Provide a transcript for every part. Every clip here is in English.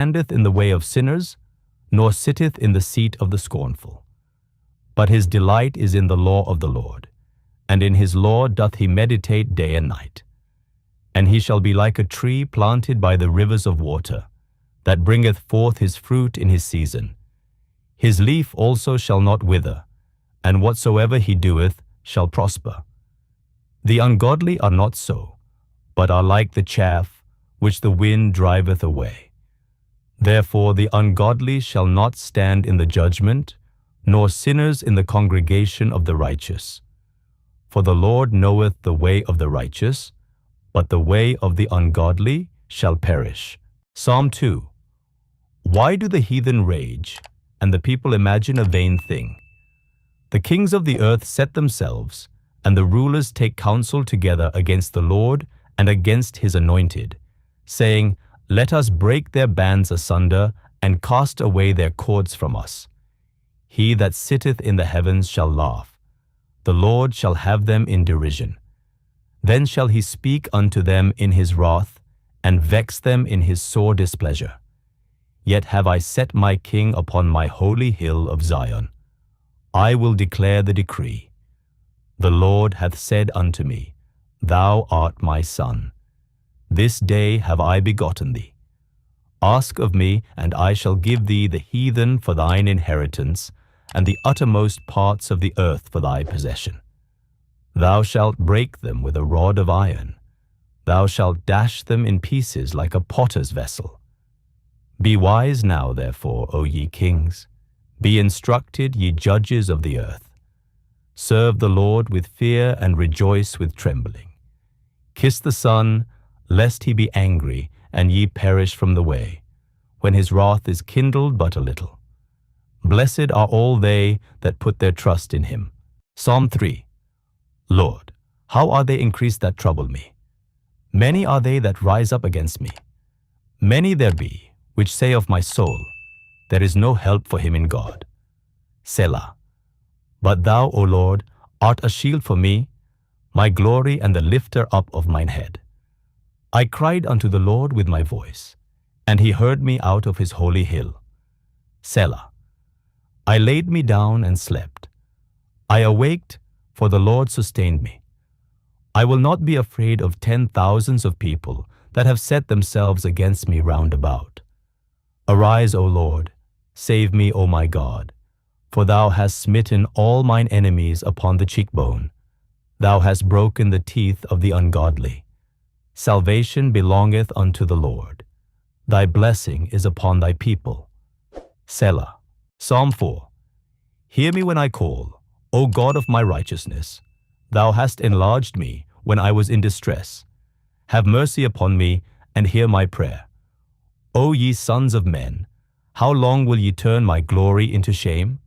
standeth in the way of sinners, nor sitteth in the seat of the scornful. But his delight is in the law of the Lord, and in his law doth he meditate day and night. And he shall be like a tree planted by the rivers of water, that bringeth forth his fruit in his season. His leaf also shall not wither, and whatsoever he doeth shall prosper. The ungodly are not so, but are like the chaff which the wind driveth away. Therefore the ungodly shall not stand in the judgment, nor sinners in the congregation of the righteous. For the Lord knoweth the way of the righteous, but the way of the ungodly shall perish. Psalm 2. Why do the heathen rage, and the people imagine a vain thing? The kings of the earth set themselves, and the rulers take counsel together against the Lord and against his anointed, saying, Let us break their bands asunder, and cast away their cords from us. He that sitteth in the heavens shall laugh. The Lord shall have them in derision. Then shall he speak unto them in his wrath, and vex them in his sore displeasure. Yet have I set my king upon my holy hill of Zion. I will declare the decree. The Lord hath said unto me, Thou art my son. This day have I begotten thee. Ask of me, and I shall give thee the heathen for thine inheritance, and the uttermost parts of the earth for thy possession. Thou shalt break them with a rod of iron. Thou shalt dash them in pieces like a potter's vessel. Be wise now, therefore, O ye kings. Be instructed, ye judges of the earth. Serve the Lord with fear and rejoice with trembling. Kiss the Son, lest he be angry, and ye perish from the way, when his wrath is kindled but a little. Blessed are all they that put their trust in him. Psalm 3. Lord, how are they increased that trouble me? Many are they that rise up against me. Many there be, which say of my soul, There is no help for him in God. Selah. But thou, O Lord, art a shield for me, my glory and the lifter up of mine head. I cried unto the Lord with my voice, and he heard me out of his holy hill. Selah. I laid me down and slept. I awaked, for the Lord sustained me. I will not be afraid of 10,000s of people that have set themselves against me round about. Arise, O Lord, save me, O my God, for thou hast smitten all mine enemies upon the cheekbone. Thou hast broken the teeth of the ungodly. Salvation belongeth unto the Lord. Thy blessing is upon thy people. Selah. Psalm 4. Hear me when I call, O God of my righteousness. Thou hast enlarged me when I was in distress. Have mercy upon me, and hear my prayer. O ye sons of men, how long will ye turn my glory into shame?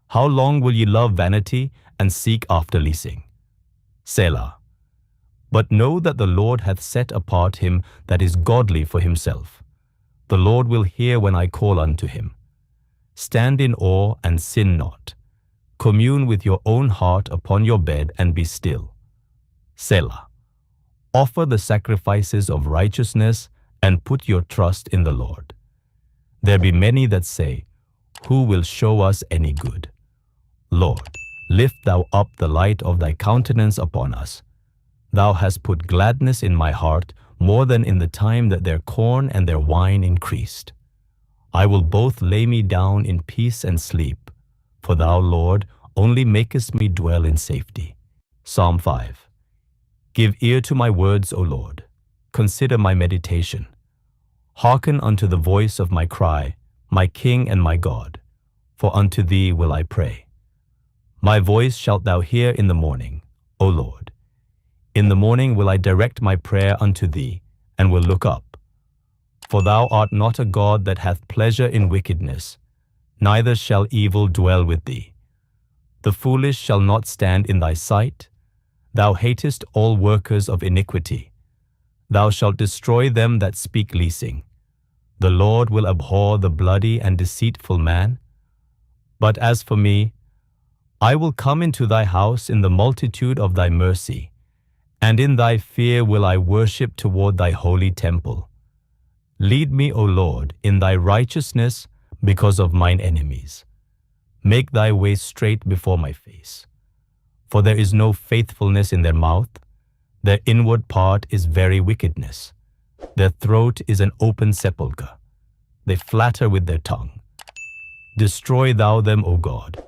How long will ye love vanity and seek after leasing? Selah. But know that the Lord hath set apart him that is godly for himself. The Lord will hear when I call unto him. Stand in awe and sin not. Commune with your own heart upon your bed and be still. Selah. Offer the sacrifices of righteousness and put your trust in the Lord. There be many that say, Who will show us any good? Lord, lift thou up the light of thy countenance upon us. Thou hast put gladness in my heart more than in the time that their corn and their wine increased. I will both lay me down in peace and sleep, for thou, Lord, only makest me dwell in safety. Psalm 5. Give ear to my words, O Lord. Consider my meditation. Hearken unto the voice of my cry, my King and my God, for unto thee will I pray. My voice shalt thou hear in the morning, O Lord. In the morning will I direct my prayer unto thee, and will look up. For thou art not a God that hath pleasure in wickedness, neither shall evil dwell with thee. The foolish shall not stand in thy sight. Thou hatest all workers of iniquity. Thou shalt destroy them that speak leasing. The Lord will abhor the bloody and deceitful man. But as for me, I will come into thy house in the multitude of thy mercy, and in thy fear will I worship toward thy holy temple. Lead me, O Lord, in thy righteousness because of mine enemies. Make thy way straight before my face. For there is no faithfulness in their mouth. Their inward part is very wickedness. Their throat is an open sepulchre. They flatter with their tongue. Destroy thou them, O God.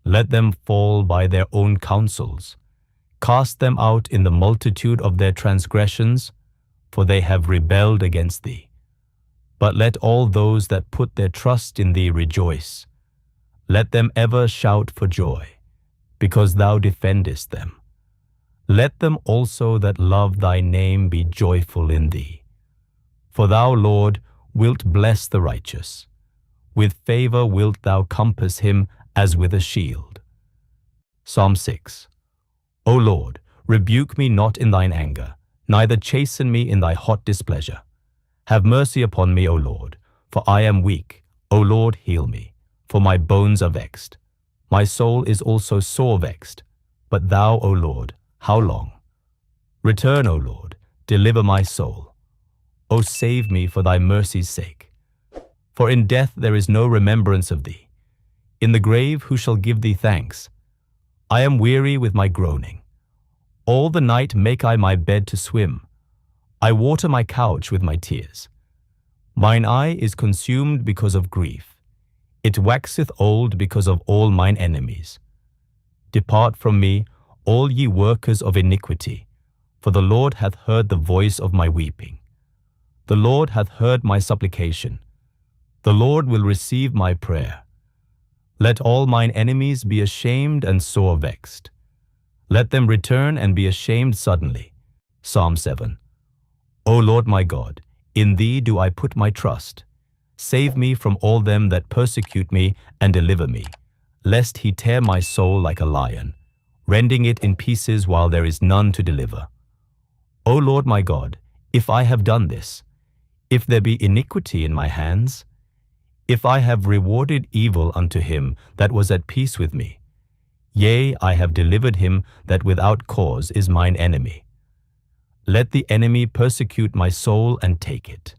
Let them fall by their own counsels. Cast them out in the multitude of their transgressions, for they have rebelled against thee. But let all those that put their trust in thee rejoice. Let them ever shout for joy, because thou defendest them. Let them also that love thy name be joyful in thee. For thou, Lord, wilt bless the righteous. With favor wilt thou compass him as with a shield. Psalm 6. O Lord, rebuke me not in thine anger, neither chasten me in thy hot displeasure. Have mercy upon me, O Lord, for I am weak. O Lord, heal me, for my bones are vexed. My soul is also sore vexed. But thou, O Lord, how long? Return, O Lord, deliver my soul. O save me for thy mercy's sake. For in death there is no remembrance of thee. In the grave who shall give thee thanks? I am weary with my groaning. All the night make I my bed to swim. I water my couch with my tears. Mine eye is consumed because of grief. It waxeth old because of all mine enemies. Depart from me, all ye workers of iniquity, for the Lord hath heard the voice of my weeping. The Lord hath heard my supplication. The Lord will receive my prayer. Let all mine enemies be ashamed and sore vexed. Let them return and be ashamed suddenly. Psalm 7. O Lord my God, in thee do I put my trust. Save me from all them that persecute me and deliver me, lest he tear my soul like a lion, rending it in pieces while there is none to deliver. O Lord my God, if I have done this, if there be iniquity in my hands, if I have rewarded evil unto him that was at peace with me, yea, I have delivered him that without cause is mine enemy. Let the enemy persecute my soul and take it.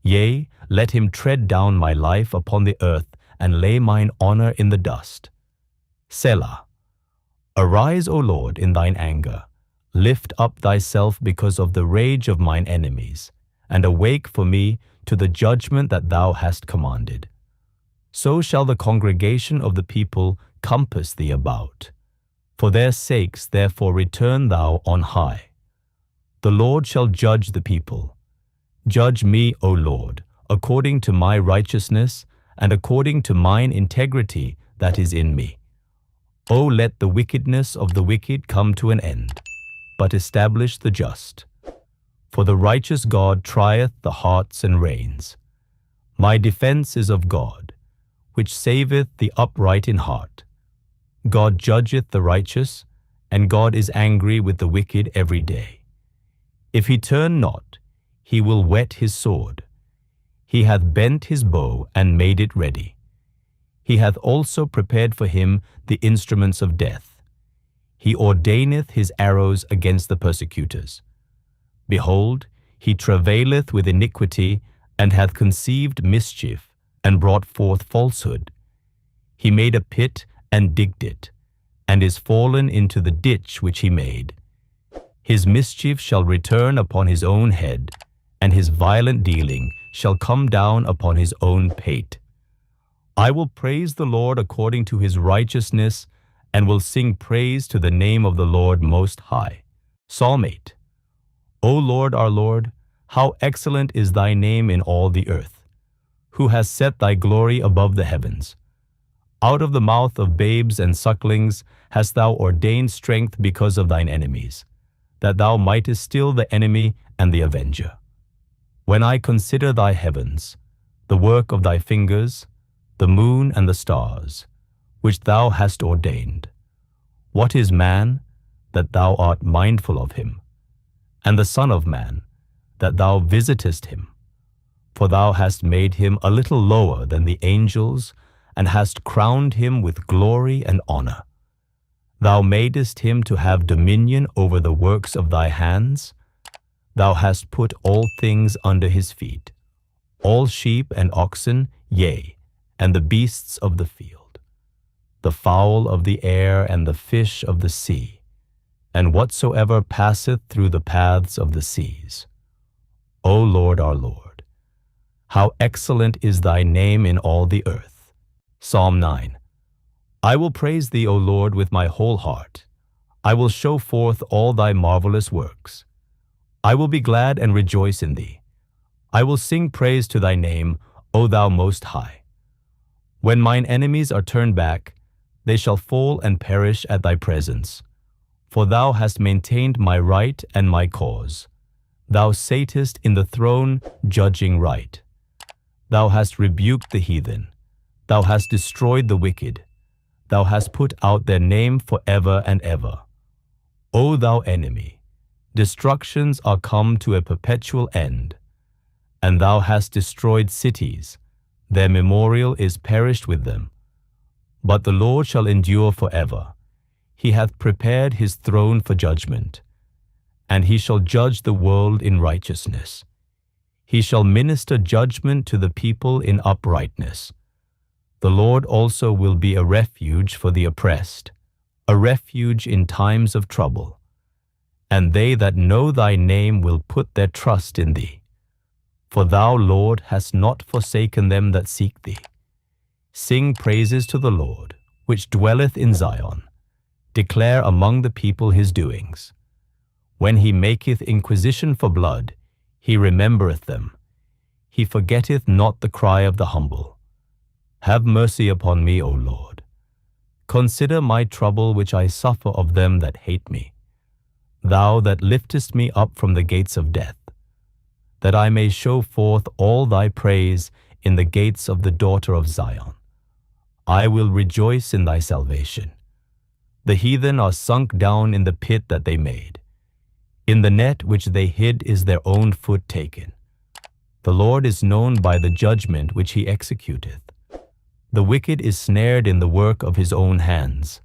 Yea, let him tread down my life upon the earth and lay mine honor in the dust. Selah. Arise, O Lord, in thine anger. Lift up thyself because of the rage of mine enemies, and awake for me to the judgment that thou hast commanded. So shall the congregation of the people compass thee about. For their sakes therefore return thou on high. The Lord shall judge the people. Judge me, O Lord, according to my righteousness, and according to mine integrity that is in me. O let the wickedness of the wicked come to an end, but establish the just. For the righteous God trieth the hearts and reins. My defense is of God, which saveth the upright in heart. God judgeth the righteous, and God is angry with the wicked every day. If he turn not, he will whet his sword. He hath bent his bow and made it ready. He hath also prepared for him the instruments of death. He ordaineth his arrows against the persecutors. Behold, he travaileth with iniquity, and hath conceived mischief, and brought forth falsehood. He made a pit and digged it, and is fallen into the ditch which he made. His mischief shall return upon his own head, and his violent dealing shall come down upon his own pate. I will praise the Lord according to his righteousness, and will sing praise to the name of the Lord Most High. Psalm 8. O Lord, our Lord, how excellent is thy name in all the earth, who has set thy glory above the heavens. Out of the mouth of babes and sucklings hast thou ordained strength because of thine enemies, that thou mightest still the enemy and the avenger. When I consider thy heavens, the work of thy fingers, the moon and the stars, which thou hast ordained, what is man, that thou art mindful of him? And the Son of Man, that thou visitest him? For thou hast made him a little lower than the angels, and hast crowned him with glory and honor. Thou madest him to have dominion over the works of thy hands. Thou hast put all things under his feet, all sheep and oxen, yea, and the beasts of the field, the fowl of the air and the fish of the sea, and whatsoever passeth through the paths of the seas. O Lord our Lord, how excellent is thy name in all the earth. Psalm 9. I will praise thee, O Lord, with my whole heart. I will show forth all thy marvelous works. I will be glad and rejoice in thee. I will sing praise to thy name, O thou most high. When mine enemies are turned back, they shall fall and perish at thy presence. For thou hast maintained my right and my cause. Thou satest in the throne, judging right. Thou hast rebuked the heathen. Thou hast destroyed the wicked. Thou hast put out their name forever and ever. O thou enemy, destructions are come to a perpetual end. And thou hast destroyed cities, their memorial is perished with them. But the Lord shall endure forever. He hath prepared his throne for judgment, and he shall judge the world in righteousness. He shall minister judgment to the people in uprightness. The Lord also will be a refuge for the oppressed, a refuge in times of trouble. And they that know thy name will put their trust in thee. For thou, Lord, hast not forsaken them that seek thee. Sing praises to the Lord, which dwelleth in Zion. Declare among the people his doings. When he maketh inquisition for blood, he remembereth them. He forgetteth not the cry of the humble. Have mercy upon me, O Lord. Consider my trouble which I suffer of them that hate me. Thou that liftest me up from the gates of death, that I may show forth all thy praise in the gates of the daughter of Zion. I will rejoice in thy salvation. The heathen are sunk down in the pit that they made. In the net which they hid is their own foot taken. The Lord is known by the judgment which he executeth. The wicked is snared in the work of his own hands.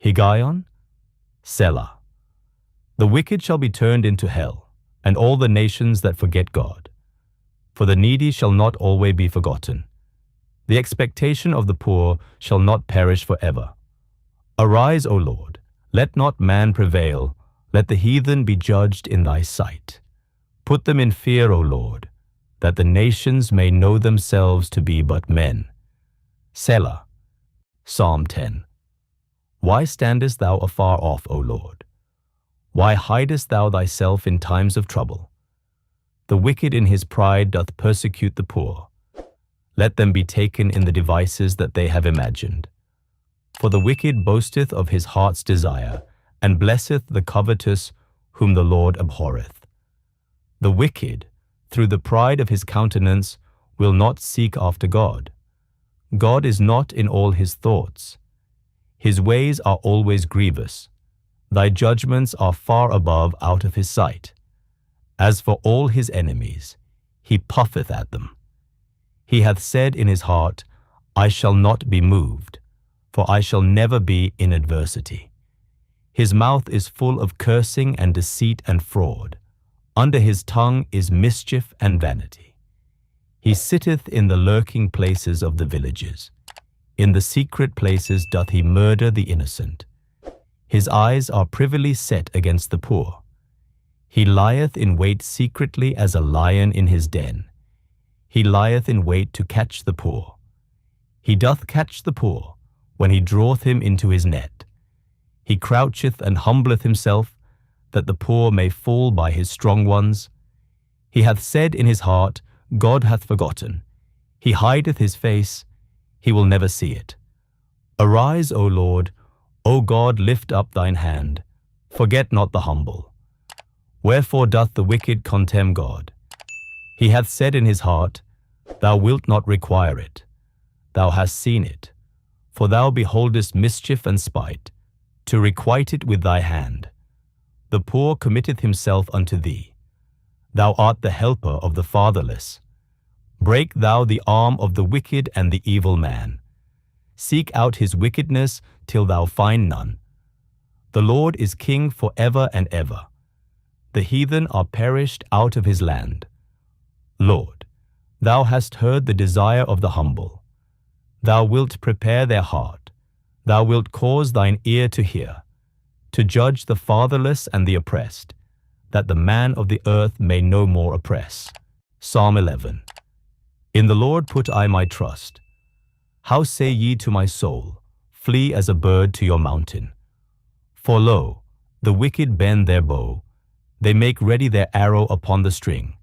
Higgaion, Selah. The wicked shall be turned into hell, and all the nations that forget God. For the needy shall not always be forgotten. The expectation of the poor shall not perish forever. Arise, O Lord, let not man prevail, let the heathen be judged in thy sight. Put them in fear, O Lord, that the nations may know themselves to be but men. Selah. Psalm 10. Why standest thou afar off, O Lord? Why hidest thou thyself in times of trouble? The wicked in his pride doth persecute the poor. Let them be taken in the devices that they have imagined. For the wicked boasteth of his heart's desire, and blesseth the covetous, whom the Lord abhorreth. The wicked, through the pride of his countenance, will not seek after God. God is not in all his thoughts. His ways are always grievous. Thy judgments are far above out of his sight. As for all his enemies, he puffeth at them. He hath said in his heart, I shall not be moved, for I shall never be in adversity. His mouth is full of cursing and deceit and fraud. Under his tongue is mischief and vanity. He sitteth in the lurking places of the villages. In the secret places doth he murder the innocent. His eyes are privily set against the poor. He lieth in wait secretly as a lion in his den. He lieth in wait to catch the poor. He doth catch the poor, when he draweth him into his net. He croucheth and humbleth himself, that the poor may fall by his strong ones. He hath said in his heart, God hath forgotten. He hideth his face, he will never see it. Arise, O Lord, O God, lift up thine hand. Forget not the humble. Wherefore doth the wicked contemn God? He hath said in his heart, Thou wilt not require it. Thou hast seen it. For thou beholdest mischief and spite, to requite it with thy hand. The poor committeth himself unto thee. Thou art the helper of the fatherless. Break thou the arm of the wicked and the evil man. Seek out his wickedness till thou find none. The Lord is king forever and ever. The heathen are perished out of his land. Lord, Thou hast heard the desire of the humble. Thou wilt prepare their heart. Thou wilt cause thine ear to hear, to judge the fatherless and the oppressed, that the man of the earth may no more oppress. Psalm 11. In the Lord put I my trust. How say ye to my soul, flee as a bird to your mountain? For lo, the wicked bend their bow, they make ready their arrow upon the string,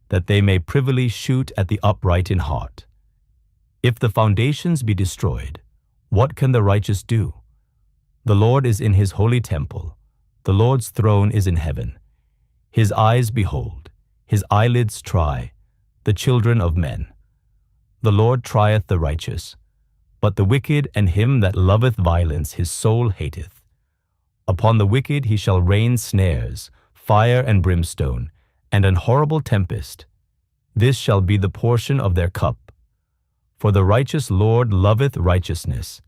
that they may privily shoot at the upright in heart. If the foundations be destroyed, what can the righteous do? The Lord is in his holy temple. The Lord's throne is in heaven. His eyes behold, his eyelids try, the children of men. The Lord trieth the righteous, but the wicked and him that loveth violence his soul hateth. Upon the wicked he shall rain snares, fire and brimstone, and an horrible tempest. This shall be the portion of their cup. For the righteous Lord loveth righteousness.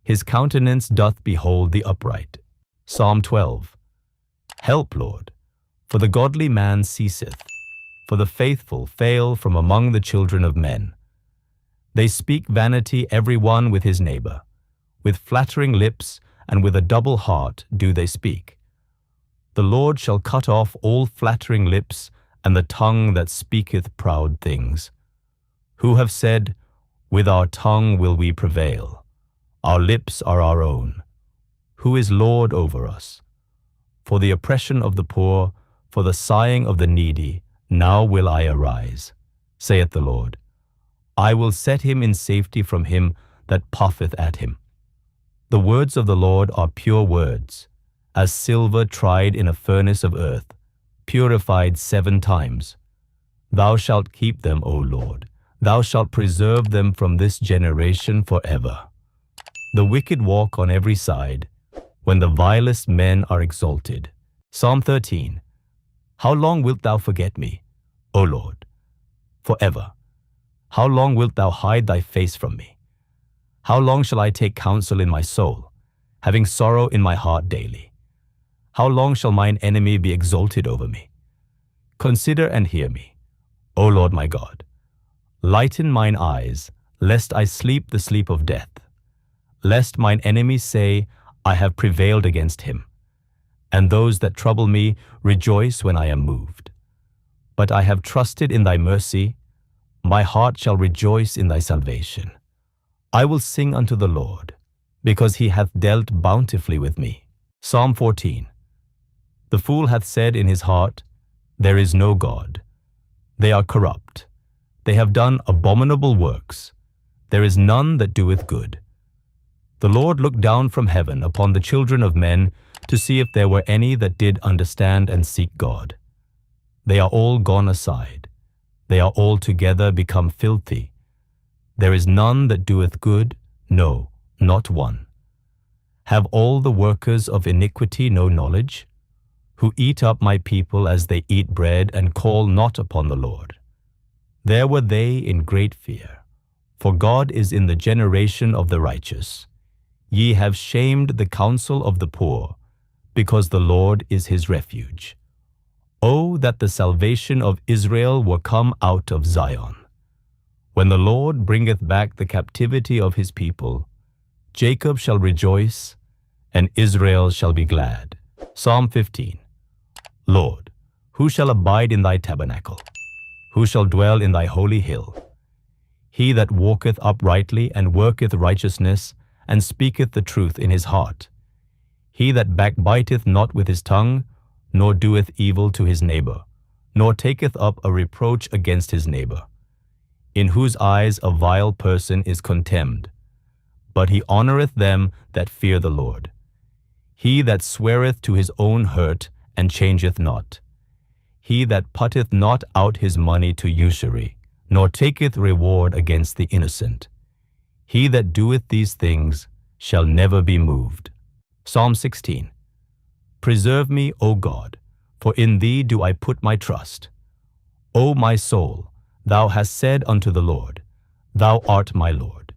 His countenance doth behold the upright. Psalm 12. Help, Lord, for the godly man ceaseth, for the faithful fail from among the children of men. They speak vanity every one with his neighbor. With flattering lips and with a double heart do they speak. The Lord shall cut off all flattering lips and the tongue that speaketh proud things. Who have said, with our tongue will we prevail. Our lips are our own. Who is Lord over us? For the oppression of the poor, for the sighing of the needy, now will I arise, saith the Lord. I will set him in safety from him that puffeth at him. The words of the Lord are pure words, as silver tried in a furnace of earth, purified 7 times. Thou shalt keep them, O Lord. Thou shalt preserve them from this generation forever. The wicked walk on every side, when the vilest men are exalted. Psalm 13. How long wilt thou forget me, O Lord? Forever. How long wilt thou hide thy face from me? How long shall I take counsel in my soul, having sorrow in my heart daily? How long shall mine enemy be exalted over me? Consider and hear me, O Lord my God. Lighten mine eyes, lest I sleep the sleep of death, lest mine enemies say, I have prevailed against him, and those that trouble me rejoice when I am moved. But I have trusted in thy mercy, my heart shall rejoice in thy salvation. I will sing unto the Lord, because he hath dealt bountifully with me. Psalm 14. The fool hath said in his heart, there is no God. They are corrupt. They have done abominable works. There is none that doeth good. The Lord looked down from heaven upon the children of men to see if there were any that did understand and seek God. They are all gone aside. They are altogether become filthy. There is none that doeth good, no, not one. Have all the workers of iniquity no knowledge? Who eat up my people as they eat bread and call not upon the Lord. There were they in great fear, for God is in the generation of the righteous. Ye have shamed the counsel of the poor, because the Lord is his refuge. Oh, that the salvation of Israel were come out of Zion. When the Lord bringeth back the captivity of his people, Jacob shall rejoice, and Israel shall be glad. Psalm 15. Lord, who shall abide in thy tabernacle? Who shall dwell in thy holy hill? He that walketh uprightly and worketh righteousness, and speaketh the truth in his heart. He that backbiteth not with his tongue, nor doeth evil to his neighbor, nor taketh up a reproach against his neighbor, in whose eyes a vile person is contemned, but he honoureth them that fear the Lord. He that sweareth to his own hurt, and changeth not. He that putteth not out his money to usury, nor taketh reward against the innocent. He that doeth these things shall never be moved. Psalm 16. Preserve me, O God, for in thee do I put my trust. O my soul, thou hast said unto the Lord, Thou art my Lord.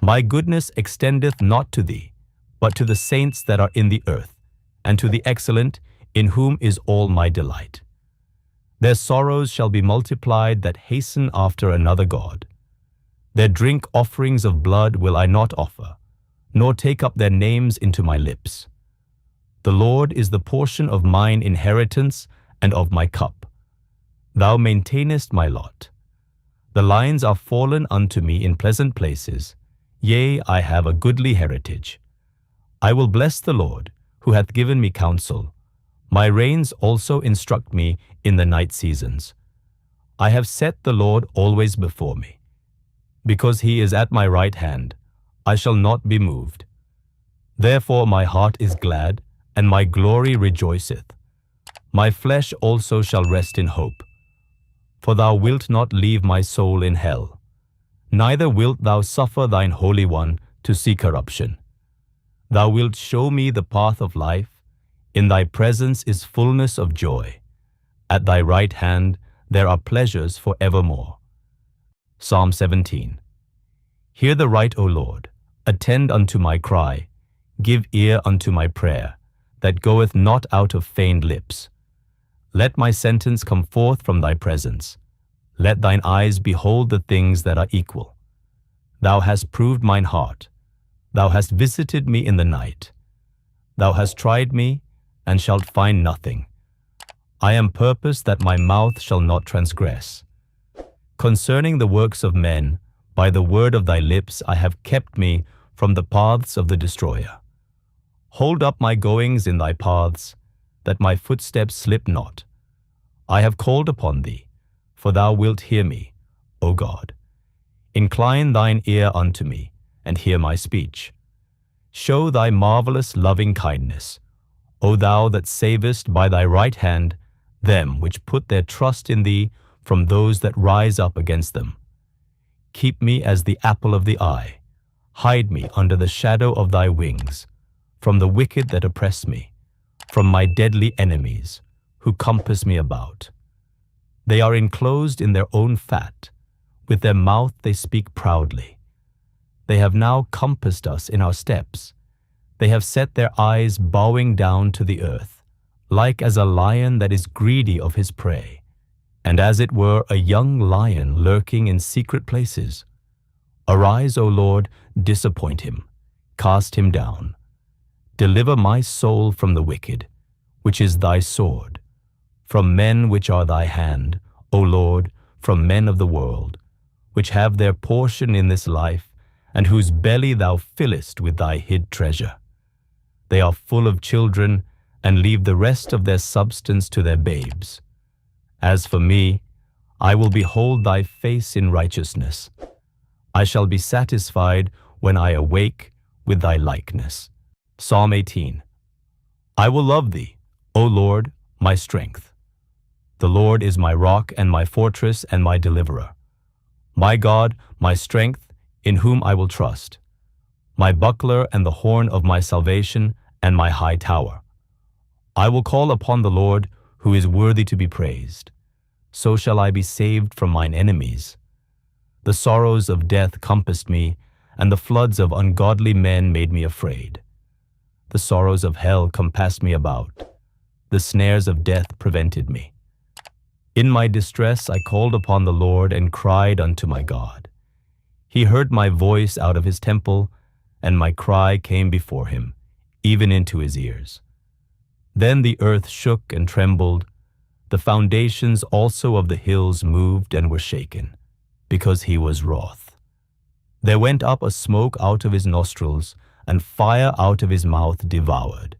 My goodness extendeth not to thee, but to the saints that are in the earth, and to the excellent, in whom is all my delight. Their sorrows shall be multiplied that hasten after another god. Their drink offerings of blood will I not offer, nor take up their names into my lips. The Lord is the portion of mine inheritance and of my cup. Thou maintainest my lot. The lines are fallen unto me in pleasant places. Yea, I have a goodly heritage. I will bless the Lord, who hath given me counsel. My reins also instruct me in the night seasons. I have set the Lord always before me. Because he is at my right hand, I shall not be moved. Therefore my heart is glad, and my glory rejoiceth. My flesh also shall rest in hope. For thou wilt not leave my soul in hell, neither wilt thou suffer thine Holy One to see corruption. Thou wilt show me the path of life. In thy presence is fullness of joy. At thy right hand there are pleasures for evermore. Psalm 17. Hear the right, O Lord. Attend unto my cry. Give ear unto my prayer, that goeth not out of feigned lips. Let my sentence come forth from thy presence. Let thine eyes behold the things that are equal. Thou hast proved mine heart. Thou hast visited me in the night. Thou hast tried me, and shalt find nothing. I am purposed that my mouth shall not transgress. Concerning the works of men, by the word of thy lips I have kept me from the paths of the destroyer. Hold up my goings in thy paths, that my footsteps slip not. I have called upon thee, for thou wilt hear me, O God. Incline thine ear unto me, and hear my speech. Show thy marvelous loving kindness, O thou that savest by thy right hand them which put their trust in thee from those that rise up against them. Keep me as the apple of the eye. Hide me under the shadow of thy wings, from the wicked that oppress me, from my deadly enemies, who compass me about. They are enclosed in their own fat. With their mouth they speak proudly. They have now compassed us in our steps. They have set their eyes bowing down to the earth, like as a lion that is greedy of his prey, and as it were a young lion lurking in secret places. Arise, O Lord, disappoint him, cast him down. Deliver my soul from the wicked, which is thy sword, from men which are thy hand, O Lord, from men of the world, which have their portion in this life, and whose belly thou fillest with thy hid treasure. They are full of children, and leave the rest of their substance to their babes. As for me, I will behold thy face in righteousness. I shall be satisfied when I awake with thy likeness. Psalm 18. I will love thee, O Lord, my strength. The Lord is my rock and my fortress and my deliverer. My God, my strength, in whom I will trust. My buckler and the horn of my salvation and my high tower. I will call upon the Lord, who is worthy to be praised. So shall I be saved from mine enemies. The sorrows of death compassed me, and the floods of ungodly men made me afraid. The sorrows of hell compassed me about. The snares of death prevented me. In my distress I called upon the Lord and cried unto my God. He heard my voice out of his temple, and my cry came before him, even into his ears. Then the earth shook and trembled. The foundations also of the hills moved and were shaken, because he was wroth. There went up a smoke out of his nostrils, and fire out of his mouth devoured.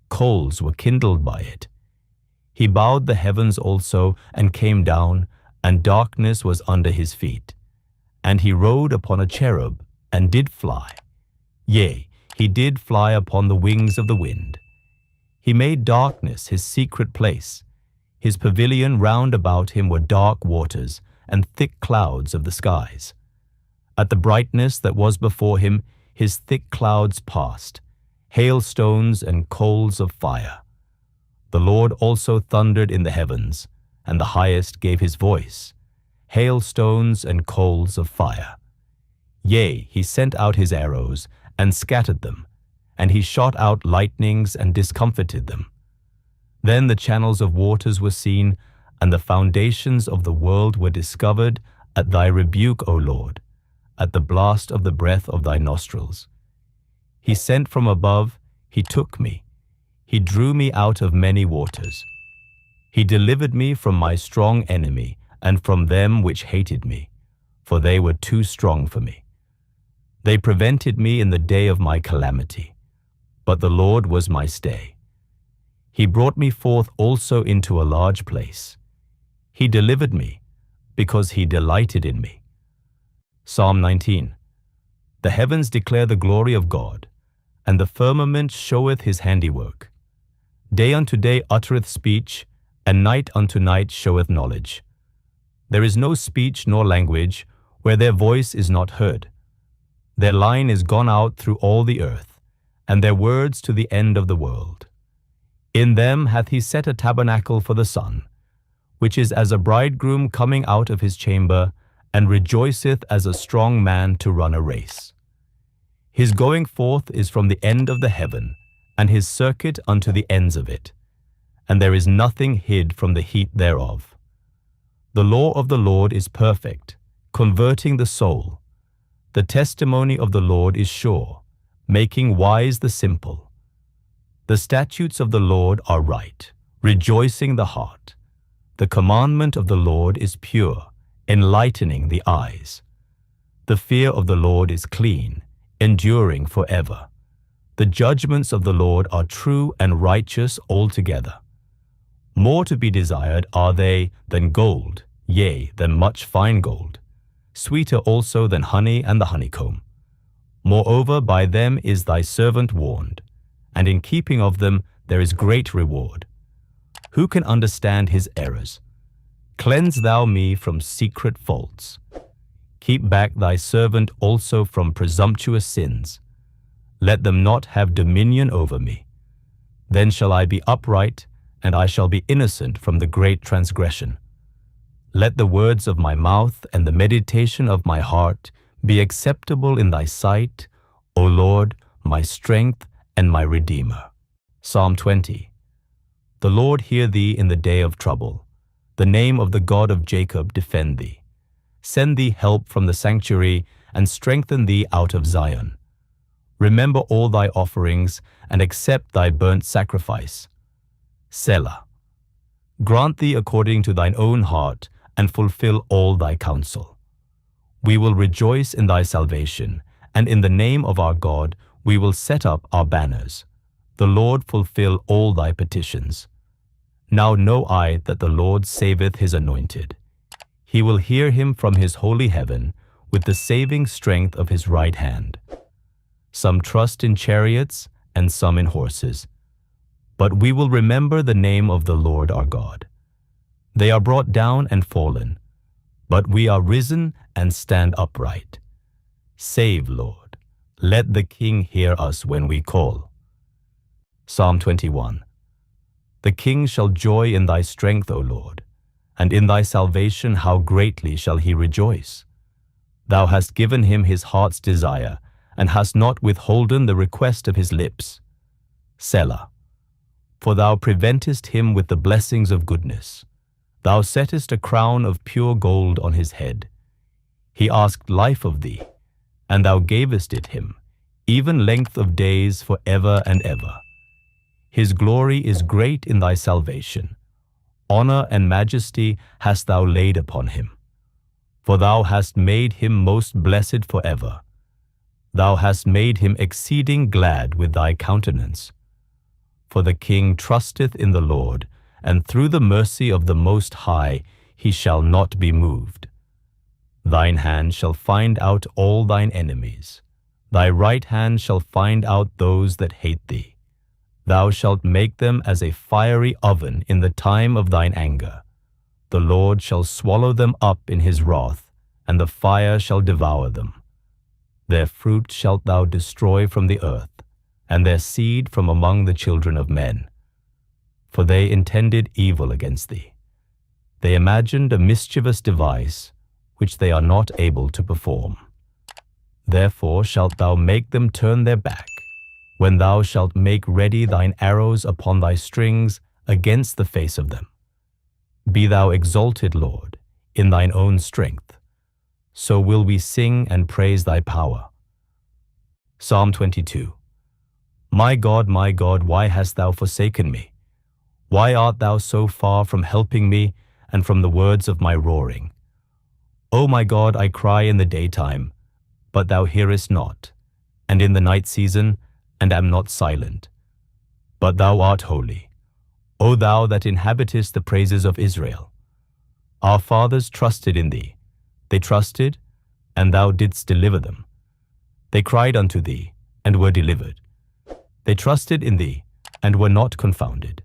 Coals were kindled by it. He bowed the heavens also, and came down, and darkness was under his feet. And he rode upon a cherub, and did fly. Yea, he did fly upon the wings of the wind. He made darkness his secret place. His pavilion round about him were dark waters, and thick clouds of the skies. At the brightness that was before him, his thick clouds passed, hailstones and coals of fire. The Lord also thundered in the heavens, and the highest gave his voice, hailstones and coals of fire. Yea, he sent out his arrows, and scattered them, and he shot out lightnings and discomfited them. Then the channels of waters were seen, and the foundations of the world were discovered at thy rebuke, O Lord, at the blast of the breath of thy nostrils. He sent from above, he took me. He drew me out of many waters. He delivered me from my strong enemy and from them which hated me, for they were too strong for me. They prevented me in the day of my calamity, but the Lord was my stay. He brought me forth also into a large place. He delivered me, because he delighted in me. Psalm 19. The heavens declare the glory of God, and the firmament showeth his handiwork. Day unto day uttereth speech, and night unto night showeth knowledge. There is no speech nor language where their voice is not heard. Their line is gone out through all the earth, and their words to the end of the world. In them hath he set a tabernacle for the sun, which is as a bridegroom coming out of his chamber, and rejoiceth as a strong man to run a race. His going forth is from the end of the heaven, and his circuit unto the ends of it, and there is nothing hid from the heat thereof. The law of the Lord is perfect, converting the soul. The testimony of the Lord is sure, making wise the simple. The statutes of the Lord are right, rejoicing the heart. The commandment of the Lord is pure, enlightening the eyes. The fear of the Lord is clean, enduring forever. The judgments of the Lord are true and righteous altogether. More to be desired are they than gold, yea, than much fine gold, sweeter also than honey and the honeycomb. Moreover, by them is thy servant warned, and in keeping of them there is great reward. Who can understand his errors? Cleanse thou me from secret faults. Keep back thy servant also from presumptuous sins. Let them not have dominion over me. Then shall I be upright, and I shall be innocent from the great transgression. Let the words of my mouth and the meditation of my heart be acceptable in thy sight, O Lord, my strength and my Redeemer. Psalm 20. The Lord hear thee in the day of trouble. The name of the God of Jacob defend thee. Send thee help from the sanctuary, and strengthen thee out of Zion. Remember all thy offerings, and accept thy burnt sacrifice. Selah. Grant thee according to thine own heart, and fulfill all thy counsel. We will rejoice in thy salvation, and in the name of our God we will set up our banners. The Lord fulfill all thy petitions. Now know I that the Lord saveth his anointed. He will hear him from his holy heaven with the saving strength of his right hand. Some trust in chariots and some in horses, but we will remember the name of the Lord our God. They are brought down and fallen, but we are risen and stand upright. Save, Lord. Let the King hear us when we call. Psalm 21. The King shall joy in thy strength, O Lord, and in thy salvation how greatly shall he rejoice. Thou hast given him his heart's desire, and hast not withholden the request of his lips. Selah. For thou preventest him with the blessings of goodness. Thou settest a crown of pure gold on his head. He asked life of thee, and thou gavest it him, even length of days for ever and ever. His glory is great in thy salvation. Honor and majesty hast thou laid upon him. For thou hast made him most blessed forever. Thou hast made him exceeding glad with thy countenance. For the King trusteth in the Lord, and through the mercy of the Most High he shall not be moved. Thine hand shall find out all thine enemies. Thy right hand shall find out those that hate thee. Thou shalt make them as a fiery oven in the time of thine anger. The Lord shall swallow them up in his wrath, and the fire shall devour them. Their fruit shalt thou destroy from the earth, and their seed from among the children of men. For they intended evil against thee. They imagined a mischievous device, which they are not able to perform. Therefore shalt thou make them turn their back, when thou shalt make ready thine arrows upon thy strings against the face of them. Be thou exalted, Lord, in thine own strength. So will we sing and praise thy power. Psalm 22. My God, why hast thou forsaken me? Why art thou so far from helping me and from the words of my roaring? O my God, I cry in the daytime, but thou hearest not, and in the night season, and am not silent. But thou art holy, O thou that inhabitest the praises of Israel. Our fathers trusted in thee. They trusted, and thou didst deliver them. They cried unto thee, and were delivered. They trusted in thee, and were not confounded.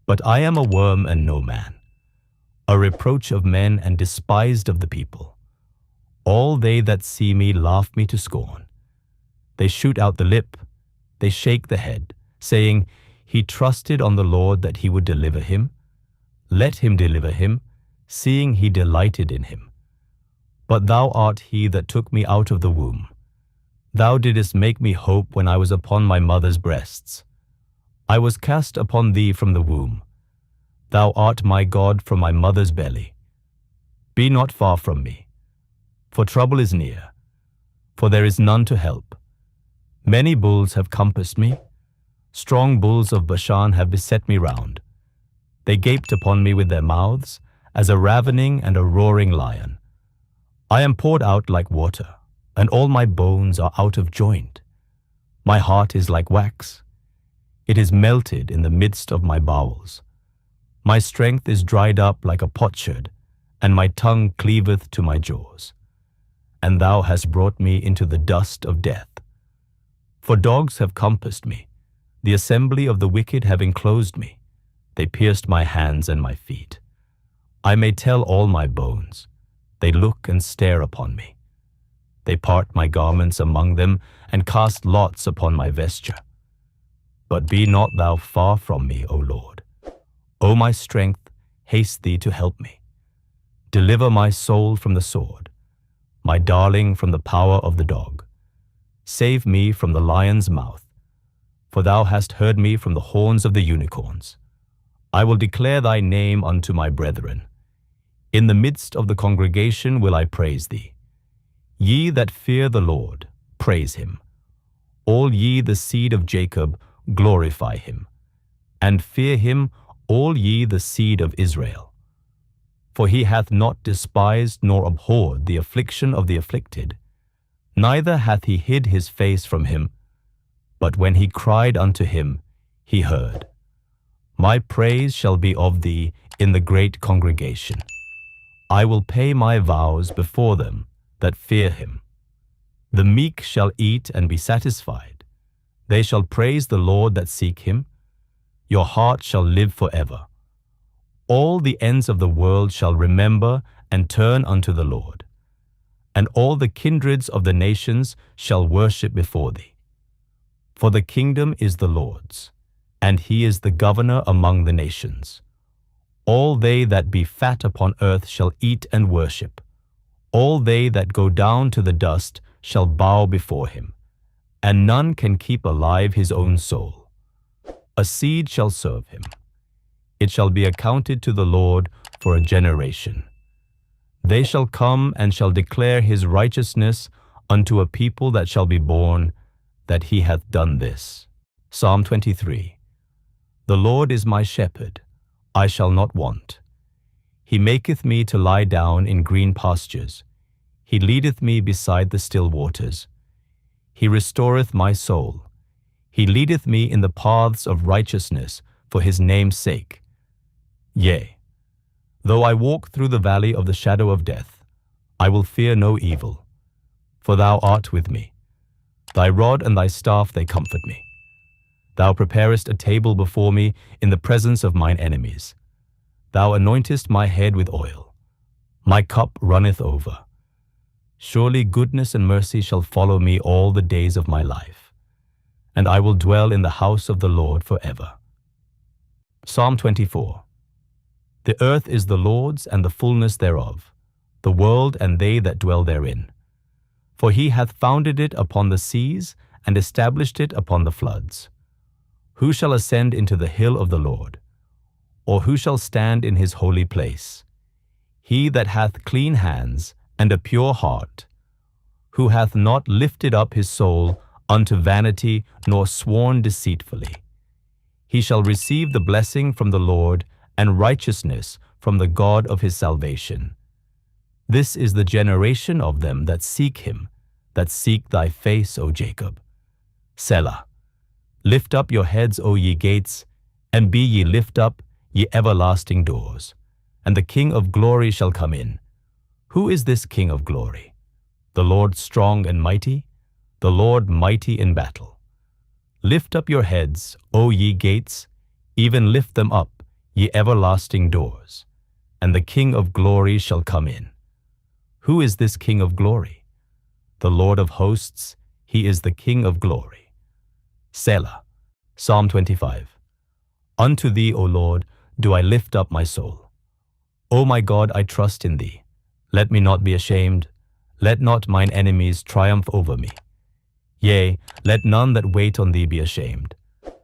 But I am a worm and no man, a reproach of men and despised of the people. All they that see me laugh me to scorn. They shoot out the lip, they shake the head, saying, He trusted on the Lord that he would deliver him. Let him deliver him, seeing he delighted in him. But thou art he that took me out of the womb. Thou didst make me hope when I was upon my mother's breasts. I was cast upon thee from the womb. Thou art my God from my mother's belly. Be not far from me, for trouble is near, for there is none to help. Many bulls have compassed me. Strong bulls of Bashan have beset me round. They gaped upon me with their mouths, as a ravening and a roaring lion. I am poured out like water, and all my bones are out of joint. My heart is like wax. It is melted in the midst of my bowels. My strength is dried up like a potsherd, and my tongue cleaveth to my jaws. And thou hast brought me into the dust of death. For dogs have compassed me. The assembly of the wicked have enclosed me. They pierced my hands and my feet. I may tell all my bones. They look and stare upon me. They part my garments among them, and cast lots upon my vesture. But be not thou far from me, O Lord. O my strength, haste thee to help me. Deliver my soul from the sword, my darling from the power of the dog. Save me from the lion's mouth, for thou hast heard me from the horns of the unicorns. I will declare thy name unto my brethren. In the midst of the congregation will I praise thee. Ye that fear the Lord, praise him. All ye the seed of Jacob, glorify him. And fear him, all ye the seed of Israel. For he hath not despised nor abhorred the affliction of the afflicted, neither hath he hid his face from him. But when he cried unto him, he heard. My praise shall be of thee in the great congregation. I will pay my vows before them that fear him. The meek shall eat and be satisfied. They shall praise the Lord that seek him. Your heart shall live forever. All the ends of the world shall remember and turn unto the Lord. And all the kindreds of the nations shall worship before thee. For the kingdom is the Lord's, and he is the governor among the nations. All they that be fat upon earth shall eat and worship. All they that go down to the dust shall bow before him, and none can keep alive his own soul. A seed shall serve him. It shall be accounted to the Lord for a generation. They shall come and shall declare his righteousness unto a people that shall be born, that he hath done this. Psalm 23. The Lord is my shepherd, I shall not want. He maketh me to lie down in green pastures. He leadeth me beside the still waters. He restoreth my soul. He leadeth me in the paths of righteousness for his name's sake. Yea, though I walk through the valley of the shadow of death, I will fear no evil, for thou art with me. Thy rod and thy staff, they comfort me. Thou preparest a table before me in the presence of mine enemies. Thou anointest my head with oil. My cup runneth over. Surely goodness and mercy shall follow me all the days of my life, and I will dwell in the house of the Lord forever. Psalm 24. The earth is the Lord's and the fullness thereof, the world and they that dwell therein. For he hath founded it upon the seas and established it upon the floods. Who shall ascend into the hill of the Lord? or who shall stand in his holy place? He that hath clean hands and a pure heart, who hath not lifted up his soul unto vanity, nor sworn deceitfully. He shall receive the blessing from the Lord, and righteousness from the God of his salvation. This is the generation of them that seek him, that seek thy face, O Jacob. Selah. Lift up your heads, O ye gates, and be ye lift up, ye everlasting doors, and the King of glory shall come in. Who is this King of glory? The Lord strong and mighty, the Lord mighty in battle. Lift up your heads, O ye gates, even lift them up, ye everlasting doors, and the King of glory shall come in. Who is this King of glory? The Lord of hosts, he is the King of glory. Selah. Psalm 25. Unto thee, O Lord, do I lift up my soul. O my God, I trust in thee. Let me not be ashamed. Let not mine enemies triumph over me. Yea, let none that wait on thee be ashamed.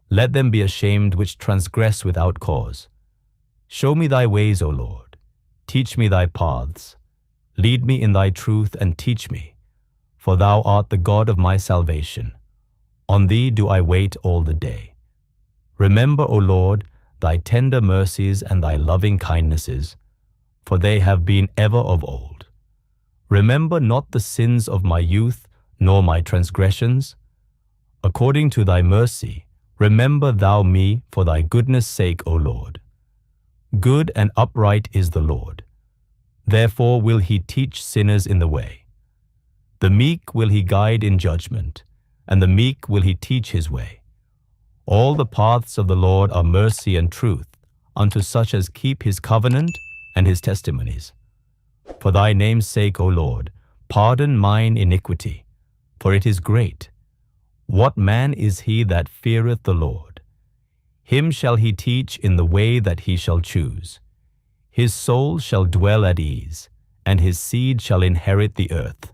Let them be ashamed which transgress without cause. Show me thy ways, O Lord. Teach me thy paths. Lead me in thy truth and teach me, for thou art the God of my salvation. On thee do I wait all the day. Remember, O Lord, thy tender mercies and thy loving kindnesses, for they have been ever of old. Remember not the sins of my youth, nor my transgressions. According to thy mercy, remember thou me for thy goodness' sake, O Lord. Good and upright is the Lord. Therefore will he teach sinners in the way. The meek will he guide in judgment, and the meek will he teach his way. All the paths of the Lord are mercy and truth unto such as keep his covenant and his testimonies. For thy name's sake, O Lord, pardon mine iniquity, for it is great. What man is he that feareth the Lord? Him shall he teach in the way that he shall choose. His soul shall dwell at ease, and his seed shall inherit the earth.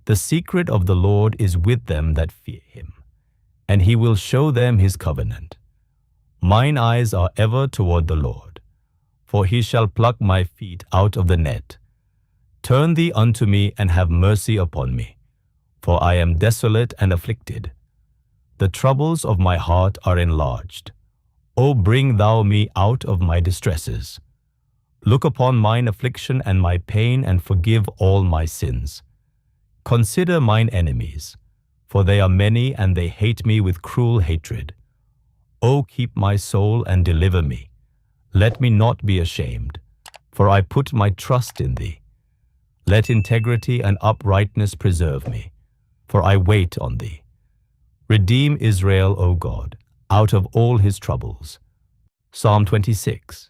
The secret of the Lord is with them that fear him, and he will show them his covenant. Mine eyes are ever toward the Lord, for he shall pluck my feet out of the net. Turn thee unto me and have mercy upon me, for I am desolate and afflicted. The troubles of my heart are enlarged. O bring thou me out of my distresses. Look upon mine affliction and my pain, and forgive all my sins. Consider mine enemies, for they are many, and they hate me with cruel hatred. O keep my soul and deliver me. Let me not be ashamed, for I put my trust in thee. Let integrity and uprightness preserve me, for I wait on thee. Redeem Israel, O God, out of all his troubles. Psalm 26.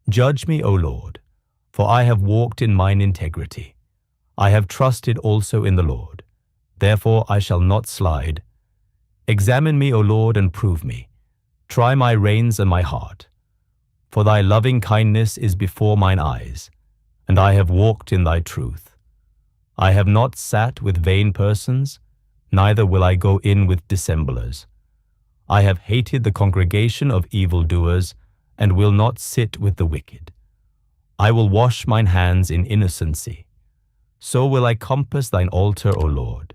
Judge me, O Lord, for I have walked in mine integrity. I have trusted also in the Lord. Therefore I shall not slide. Examine me, O Lord, and prove me. Try my reins and my heart. For thy loving kindness is before mine eyes, and I have walked in thy truth. I have not sat with vain persons, neither will I go in with dissemblers. I have hated the congregation of evildoers, and will not sit with the wicked. I will wash mine hands in innocency. So will I compass thine altar, O Lord,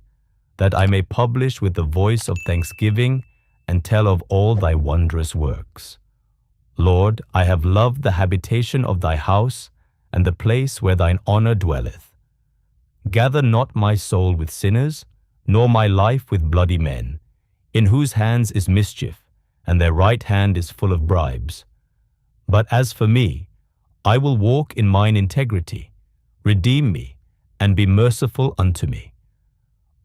that I may publish with the voice of thanksgiving and tell of all thy wondrous works. Lord, I have loved the habitation of thy house and the place where thine honor dwelleth. Gather not my soul with sinners, nor my life with bloody men, in whose hands is mischief, and their right hand is full of bribes. But as for me, I will walk in mine integrity. Redeem me, and be merciful unto me.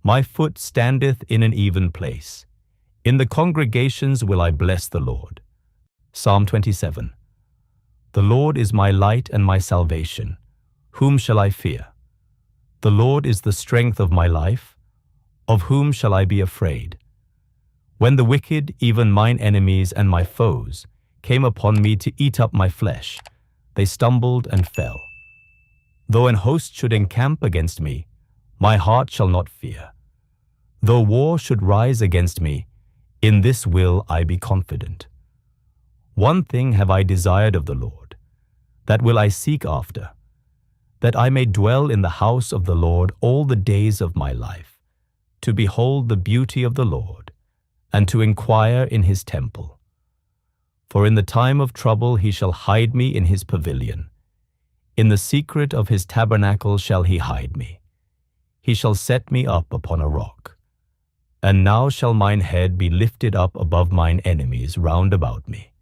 My foot standeth in an even place. In the congregations will I bless the Lord. Psalm 27. The Lord is my light and my salvation. Whom shall I fear? The Lord is the strength of my life. Of whom shall I be afraid? When the wicked, even mine enemies and my foes, came upon me to eat up my flesh, they stumbled and fell. Though an host should encamp against me, my heart shall not fear. Though war should rise against me, in this will I be confident. One thing have I desired of the Lord, that will I seek after, that I may dwell in the house of the Lord all the days of my life, to behold the beauty of the Lord, and to inquire in his temple. For in the time of trouble he shall hide me in his pavilion. In the secret of his tabernacle shall he hide me. He shall set me up upon a rock. And now shall mine head be lifted up above mine enemies round about me.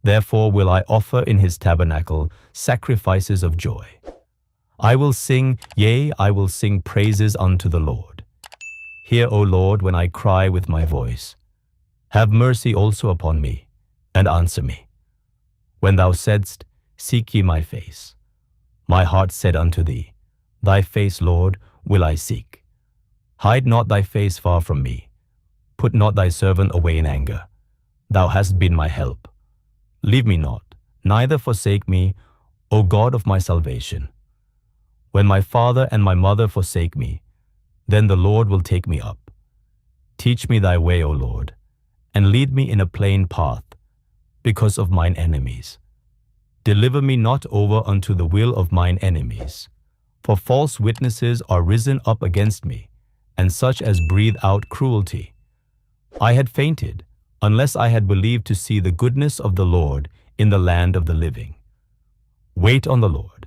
Therefore will I offer in his tabernacle sacrifices of joy. I will sing, yea, I will sing praises unto the Lord. Hear, O Lord, when I cry with my voice. Have mercy also upon me, and answer me. When thou saidst, Seek ye my face, my heart said unto thee, Thy face, Lord, will I seek. Hide not thy face far from me. Put not thy servant away in anger. Thou hast been my help. Leave me not, neither forsake me, O God of my salvation. When my father and my mother forsake me, then the Lord will take me up. Teach me thy way, O Lord, and lead me in a plain path, because of mine enemies. Deliver me not over unto the will of mine enemies. For false witnesses are risen up against me, and such as breathe out cruelty. I had fainted, unless I had believed to see the goodness of the Lord in the land of the living. Wait on the Lord.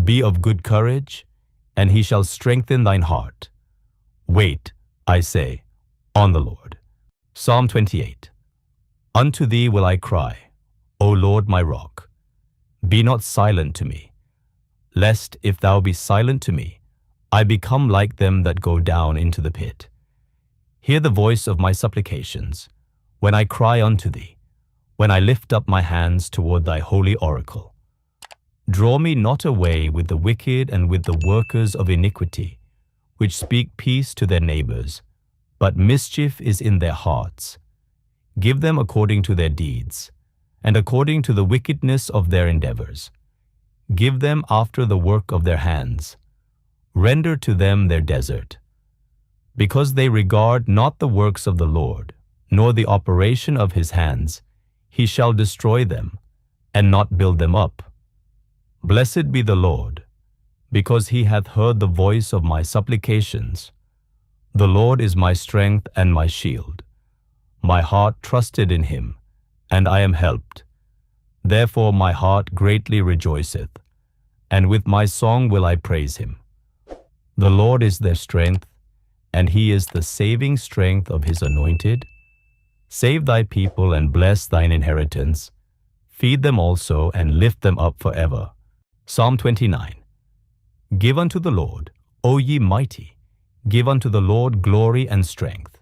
Be of good courage, and he shall strengthen thine heart. Wait, I say, on the Lord. Psalm 28. Unto thee will I cry, O Lord my rock. Be not silent to me, lest if thou be silent to me, I become like them that go down into the pit. Hear the voice of my supplications, when I cry unto thee, when I lift up my hands toward thy holy oracle. Draw me not away with the wicked and with the workers of iniquity, which speak peace to their neighbors, but mischief is in their hearts. Give them according to their deeds, and according to the wickedness of their endeavors. Give them after the work of their hands. Render to them their desert. Because they regard not the works of the Lord, nor the operation of his hands, he shall destroy them, and not build them up. Blessed be the Lord, because he hath heard the voice of my supplications. The Lord is my strength and my shield. My heart trusted in him, and I am helped. Therefore my heart greatly rejoiceth, and with my song will I praise him. The Lord is their strength, and he is the saving strength of his anointed. Save thy people and bless thine inheritance. Feed them also and lift them up forever. Psalm 29. Give unto the Lord, O ye mighty, give unto the Lord glory and strength.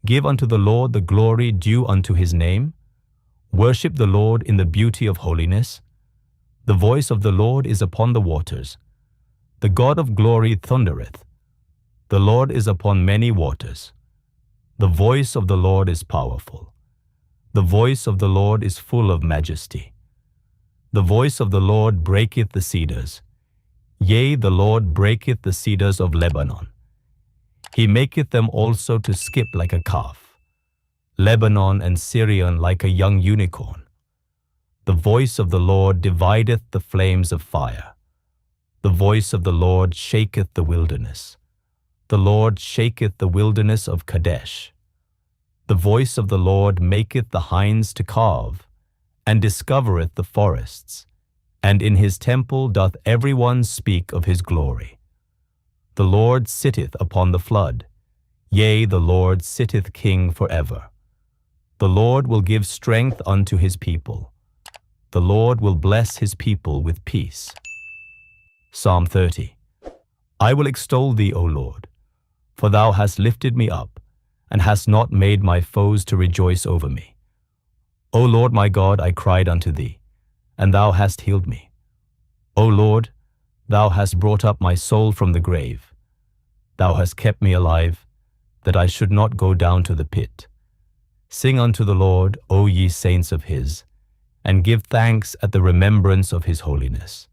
Give unto the Lord the glory due unto his name. Worship the Lord in the beauty of holiness. The voice of the Lord is upon the waters. The God of glory thundereth. The Lord is upon many waters. The voice of the Lord is powerful. The voice of the Lord is full of majesty. The voice of the Lord breaketh the cedars. Yea, the Lord breaketh the cedars of Lebanon. He maketh them also to skip like a calf, Lebanon and Syrian like a young unicorn. The voice of the Lord divideth the flames of fire. The voice of the Lord shaketh the wilderness. The Lord shaketh the wilderness of Kadesh. The voice of the Lord maketh the hinds to calve, and discovereth the forests. And in his temple doth every one speak of his glory. The Lord sitteth upon the flood. Yea, the Lord sitteth king forever. The Lord will give strength unto his people. The Lord will bless his people with peace. Psalm 30. I will extol thee, O Lord, for thou hast lifted me up, and hast not made my foes to rejoice over me. O Lord my God, I cried unto thee, and thou hast healed me. O Lord, thou hast brought up my soul from the grave. Thou hast kept me alive, that I should not go down to the pit. Sing unto the Lord, O ye saints of his, and give thanks at the remembrance of his holiness.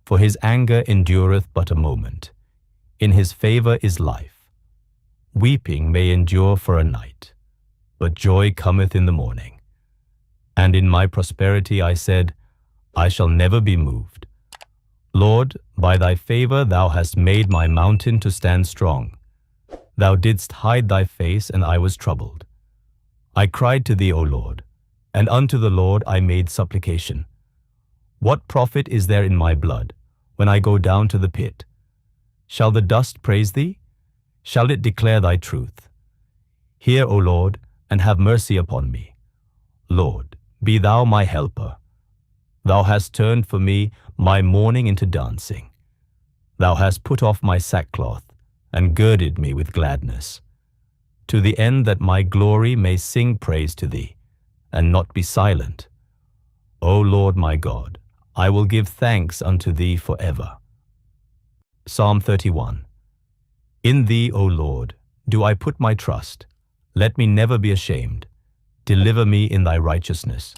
For his anger endureth but a moment. In his favor is life. Weeping may endure for a night, but joy cometh in the morning. And in my prosperity I said, I shall never be moved. Lord, by thy favor thou hast made my mountain to stand strong. Thou didst hide thy face, and I was troubled. I cried to thee, O Lord, and unto the Lord I made supplication. What profit is there in my blood, when I go down to the pit? Shall the dust praise thee? Shall it declare thy truth? Hear, O Lord, and have mercy upon me. Lord, be thou my helper. Thou hast turned for me my mourning into dancing. Thou hast put off my sackcloth, and girded me with gladness, to the end that my glory may sing praise to thee, and not be silent. O Lord my God, I will give thanks unto thee forever. Psalm 31. In thee, O Lord, do I put my trust. Let me never be ashamed. Deliver me in thy righteousness.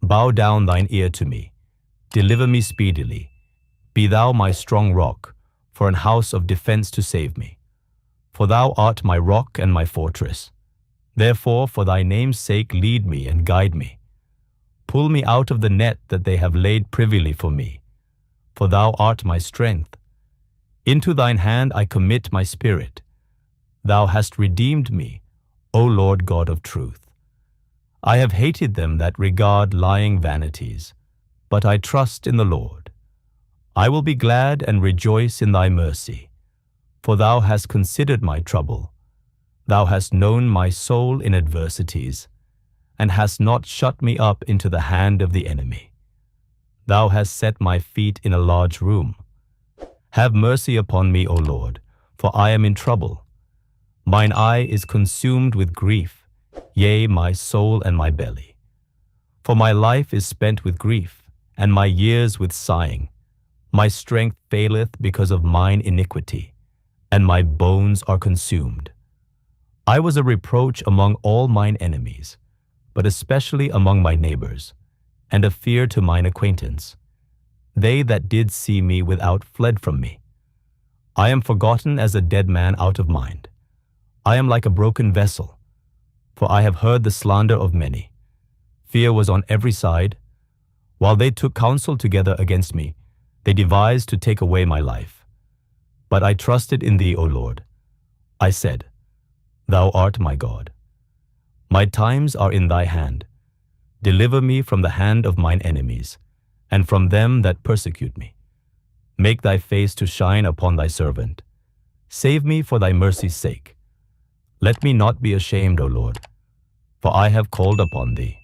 Bow down thine ear to me. Deliver me speedily. Be thou my strong rock, for an house of defense to save me. For thou art my rock and my fortress. Therefore, for thy name's sake, lead me and guide me. Pull me out of the net that they have laid privily for me. For thou art my strength. Into thine hand I commit my spirit. Thou hast redeemed me, O Lord God of truth. I have hated them that regard lying vanities, but I trust in the Lord. I will be glad and rejoice in thy mercy, for thou hast considered my trouble. Thou hast known my soul in adversities, and hast not shut me up into the hand of the enemy. Thou hast set my feet in a large room. Have mercy upon me, O Lord, for I am in trouble. Mine eye is consumed with grief, yea, my soul and my belly. For my life is spent with grief, and my years with sighing. My strength faileth because of mine iniquity, and my bones are consumed. I was a reproach among all mine enemies, but especially among my neighbors, and a fear to mine acquaintance. They that did see me without fled from me. I am forgotten as a dead man out of mind. I am like a broken vessel, for I have heard the slander of many. Fear was on every side. While they took counsel together against me, they devised to take away my life. But I trusted in thee, O Lord. I said, Thou art my God. My times are in thy hand. Deliver me from the hand of mine enemies, and from them that persecute me. Make thy face to shine upon thy servant. Save me for thy mercy's sake. Let me not be ashamed, O Lord, for I have called upon thee.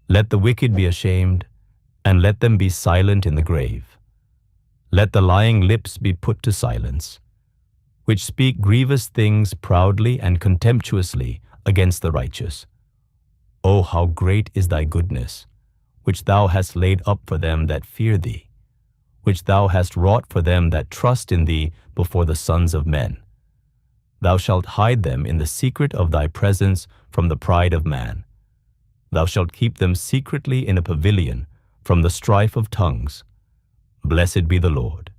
Let the wicked be ashamed, and let them be silent in the grave. Let the lying lips be put to silence, which speak grievous things proudly and contemptuously against the righteous. O how great is thy goodness, which thou hast laid up for them that fear thee, which thou hast wrought for them that trust in thee before the sons of men. Thou shalt hide them in the secret of thy presence from the pride of man. Thou shalt keep them secretly in a pavilion from the strife of tongues. Blessed be the Lord,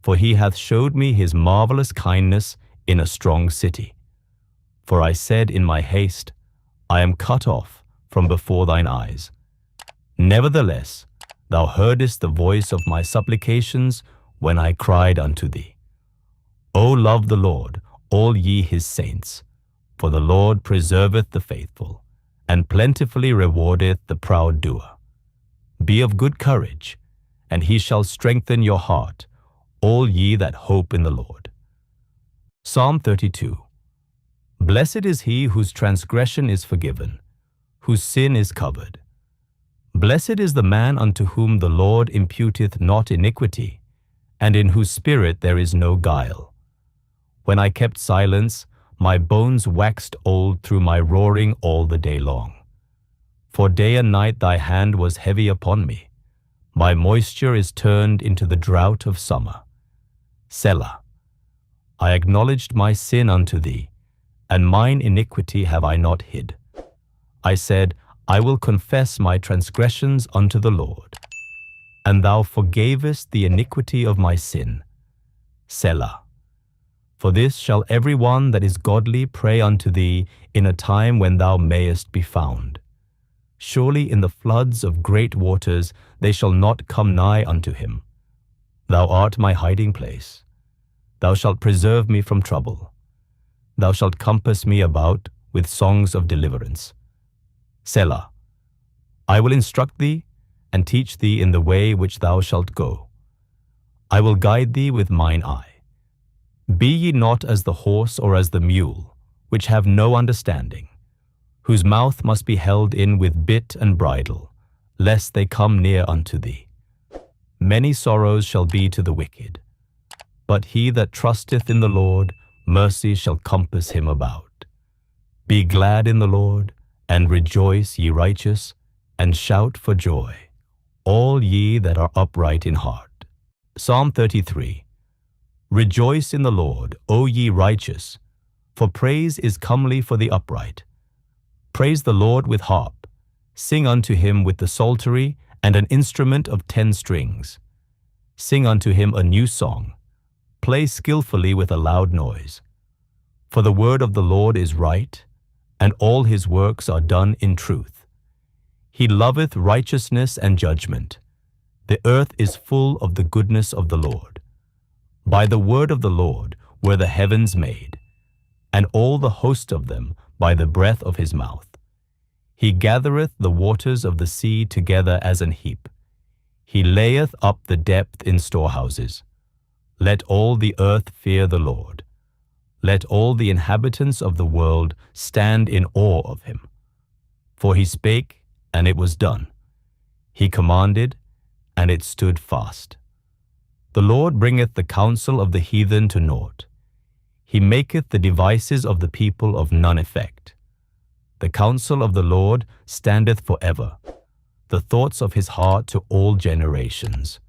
for he hath showed me his marvelous kindness in a strong city. For I said in my haste, I am cut off from before thine eyes. Nevertheless, thou heardest the voice of my supplications when I cried unto thee. O love the Lord, all ye his saints, for the Lord preserveth the faithful, and plentifully rewardeth the proud doer. Be of good courage, and he shall strengthen your heart, all ye that hope in the Lord. Psalm 32. Blessed is he whose transgression is forgiven, whose sin is covered. Blessed is the man unto whom the Lord imputeth not iniquity, and in whose spirit there is no guile. When I kept silence, my bones waxed old through my roaring all the day long. For day and night thy hand was heavy upon me. My moisture is turned into the drought of summer. Selah. I acknowledged my sin unto thee, and mine iniquity have I not hid. I said, I will confess my transgressions unto the Lord. And thou forgavest the iniquity of my sin. Selah. For this shall every one that is godly pray unto thee in a time when thou mayest be found. Surely in the floods of great waters they shall not come nigh unto him. Thou art my hiding place. Thou shalt preserve me from trouble. Thou shalt compass me about with songs of deliverance. Selah. I will instruct thee and teach thee in the way which thou shalt go. I will guide thee with mine eye. Be ye not as the horse or as the mule, which have no understanding, whose mouth must be held in with bit and bridle, lest they come near unto thee. Many sorrows shall be to the wicked, but he that trusteth in the Lord, mercy shall compass him about. Be glad in the Lord, and rejoice, ye righteous, and shout for joy, all ye that are upright in heart. Psalm 33. Rejoice in the Lord, O ye righteous, for praise is comely for the upright. Praise the Lord with harp. Sing unto him with the psaltery and an instrument of 10 strings. Sing unto him a new song. Play skillfully with a loud noise. For the word of the Lord is right, and all his works are done in truth. He loveth righteousness and judgment. The earth is full of the goodness of the Lord. By the word of the Lord were the heavens made, and all the host of them by the breath of his mouth. He gathereth the waters of the sea together as an heap. He layeth up the depth in storehouses. Let all the earth fear the Lord. Let all the inhabitants of the world stand in awe of him. For he spake, and it was done. He commanded, and it stood fast. The Lord bringeth the counsel of the heathen to naught. He maketh the devices of the people of none effect. The counsel of the Lord standeth forever, the thoughts of his heart to all generations.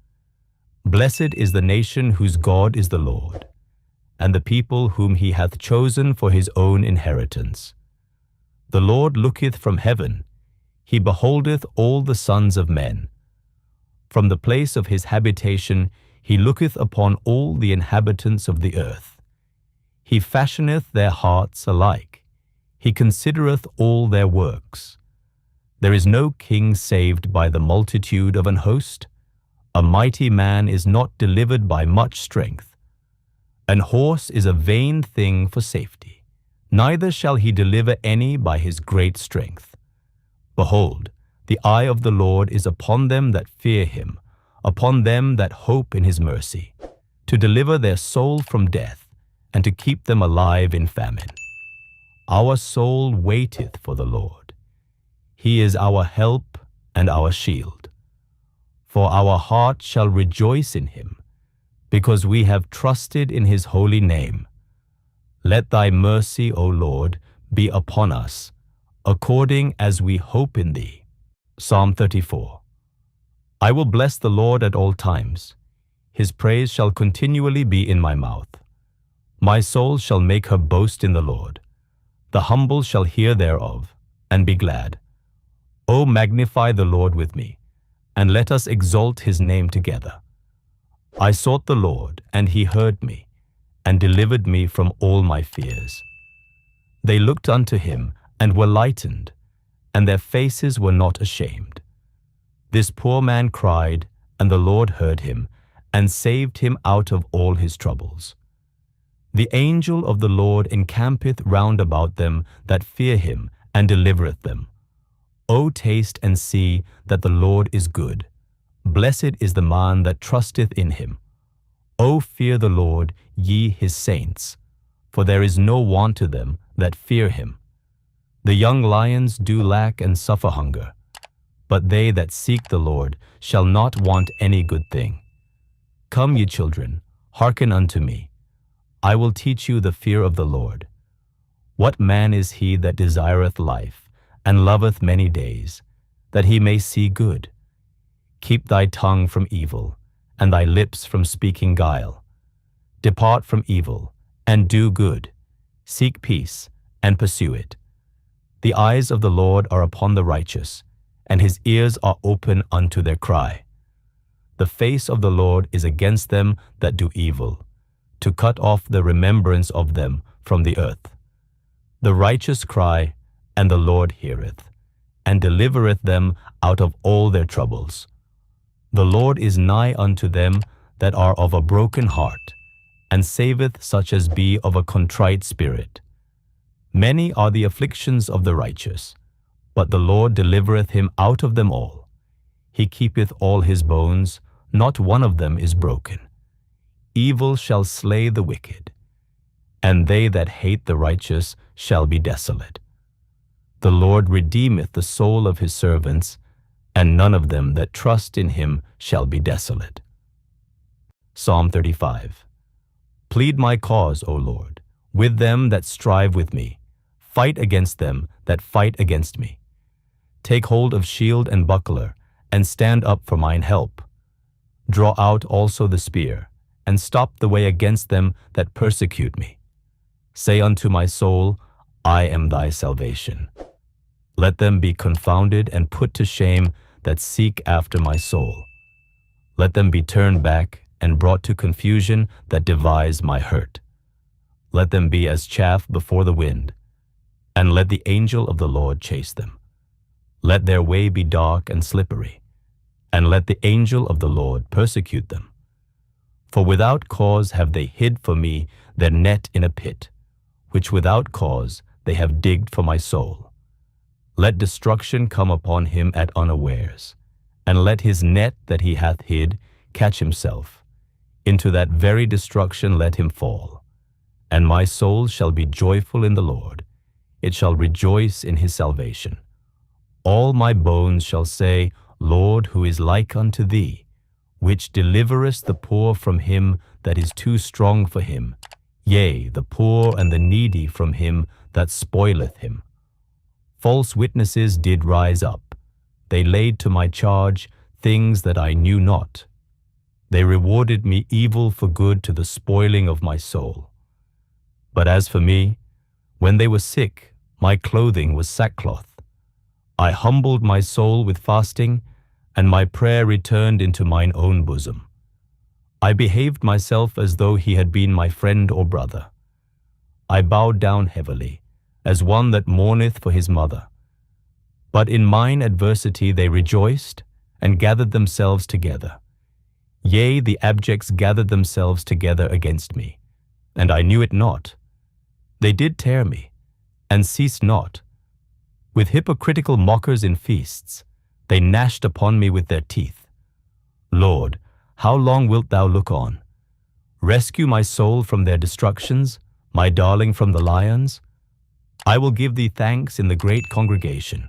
Blessed is the nation whose God is the Lord, and the people whom he hath chosen for his own inheritance. The Lord looketh from heaven, he beholdeth all the sons of men. From the place of his habitation he looketh upon all the inhabitants of the earth. He fashioneth their hearts alike. He considereth all their works. There is no king saved by the multitude of an host. A mighty man is not delivered by much strength. An horse is a vain thing for safety, neither shall he deliver any by his great strength. Behold, the eye of the Lord is upon them that fear him, upon them that hope in his mercy, to deliver their soul from death, and to keep them alive in famine. Our soul waiteth for the Lord. He is our help and our shield. For our heart shall rejoice in him, because we have trusted in his holy name. Let thy mercy, O Lord, be upon us, according as we hope in thee. Psalm 34. I will bless the Lord at all times. His praise shall continually be in my mouth. My soul shall make her boast in the Lord. The humble shall hear thereof, and be glad. O magnify the Lord with me, and let us exalt his name together. I sought the Lord, and he heard me, and delivered me from all my fears. They looked unto him, and were lightened, and their faces were not ashamed. This poor man cried, and the Lord heard him, and saved him out of all his troubles. The angel of the Lord encampeth round about them that fear him, and delivereth them. O taste and see that the Lord is good. Blessed is the man that trusteth in him. O fear the Lord, ye his saints, for there is no want to them that fear him. The young lions do lack and suffer hunger, but they that seek the Lord shall not want any good thing. Come, ye children, hearken unto me. I will teach you the fear of the Lord. What man is he that desireth life, and loveth many days, that he may see good? Keep thy tongue from evil, and thy lips from speaking guile. Depart from evil, and do good. Seek peace, and pursue it. The eyes of the Lord are upon the righteous, and his ears are open unto their cry. The face of the Lord is against them that do evil, to cut off the remembrance of them from the earth. The righteous cry, and the Lord heareth, and delivereth them out of all their troubles. The Lord is nigh unto them that are of a broken heart, and saveth such as be of a contrite spirit. Many are the afflictions of the righteous, but the Lord delivereth him out of them all. He keepeth all his bones, not one of them is broken. Evil shall slay the wicked, and they that hate the righteous shall be desolate. The Lord redeemeth the soul of his servants, and none of them that trust in him shall be desolate. Psalm 35. Plead my cause, O Lord, with them that strive with me. Fight against them that fight against me. Take hold of shield and buckler, and stand up for mine help. Draw out also the spear, and stop the way against them that persecute me. Say unto my soul, I am thy salvation. Let them be confounded and put to shame that seek after my soul. Let them be turned back and brought to confusion that devise my hurt. Let them be as chaff before the wind, and let the angel of the Lord chase them. Let their way be dark and slippery, and let the angel of the Lord persecute them. For without cause have they hid for me their net in a pit, which without cause they have digged for my soul. Let destruction come upon him at unawares, and let his net that he hath hid catch himself. Into that very destruction let him fall. And my soul shall be joyful in the Lord. It shall rejoice in his salvation. All my bones shall say, Lord, who is like unto thee, which deliverest the poor from him that is too strong for him, yea, the poor and the needy from him that spoileth him. False witnesses did rise up. They laid to my charge things that I knew not. They rewarded me evil for good to the spoiling of my soul. But as for me, when they were sick, my clothing was sackcloth. I humbled my soul with fasting, and my prayer returned into mine own bosom. I behaved myself as though he had been my friend or brother. I bowed down heavily, as one that mourneth for his mother. But in mine adversity they rejoiced, and gathered themselves together. Yea, the abjects gathered themselves together against me, and I knew it not. They did tear me, and ceased not. With hypocritical mockers in feasts, they gnashed upon me with their teeth. Lord, how long wilt thou look on? Rescue my soul from their destructions, my darling from the lions. I will give thee thanks in the great congregation.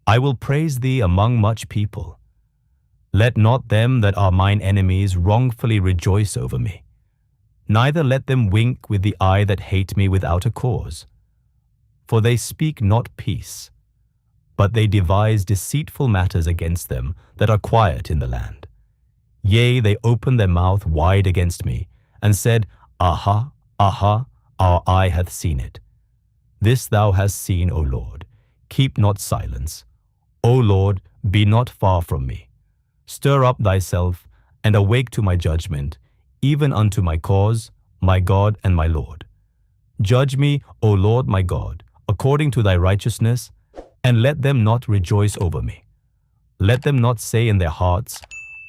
I will praise thee among much people. Let not them that are mine enemies wrongfully rejoice over me. Neither let them wink with the eye that hate me without a cause. For they speak not peace, but they devise deceitful matters against them that are quiet in the land. Yea, they opened their mouth wide against me, and said, Aha, aha, our eye hath seen it. This thou hast seen, O Lord. Keep not silence. O Lord, be not far from me. Stir up thyself, and awake to my judgment, even unto my cause, my God and my Lord. Judge me, O Lord my God, according to thy righteousness, and let them not rejoice over me. Let them not say in their hearts,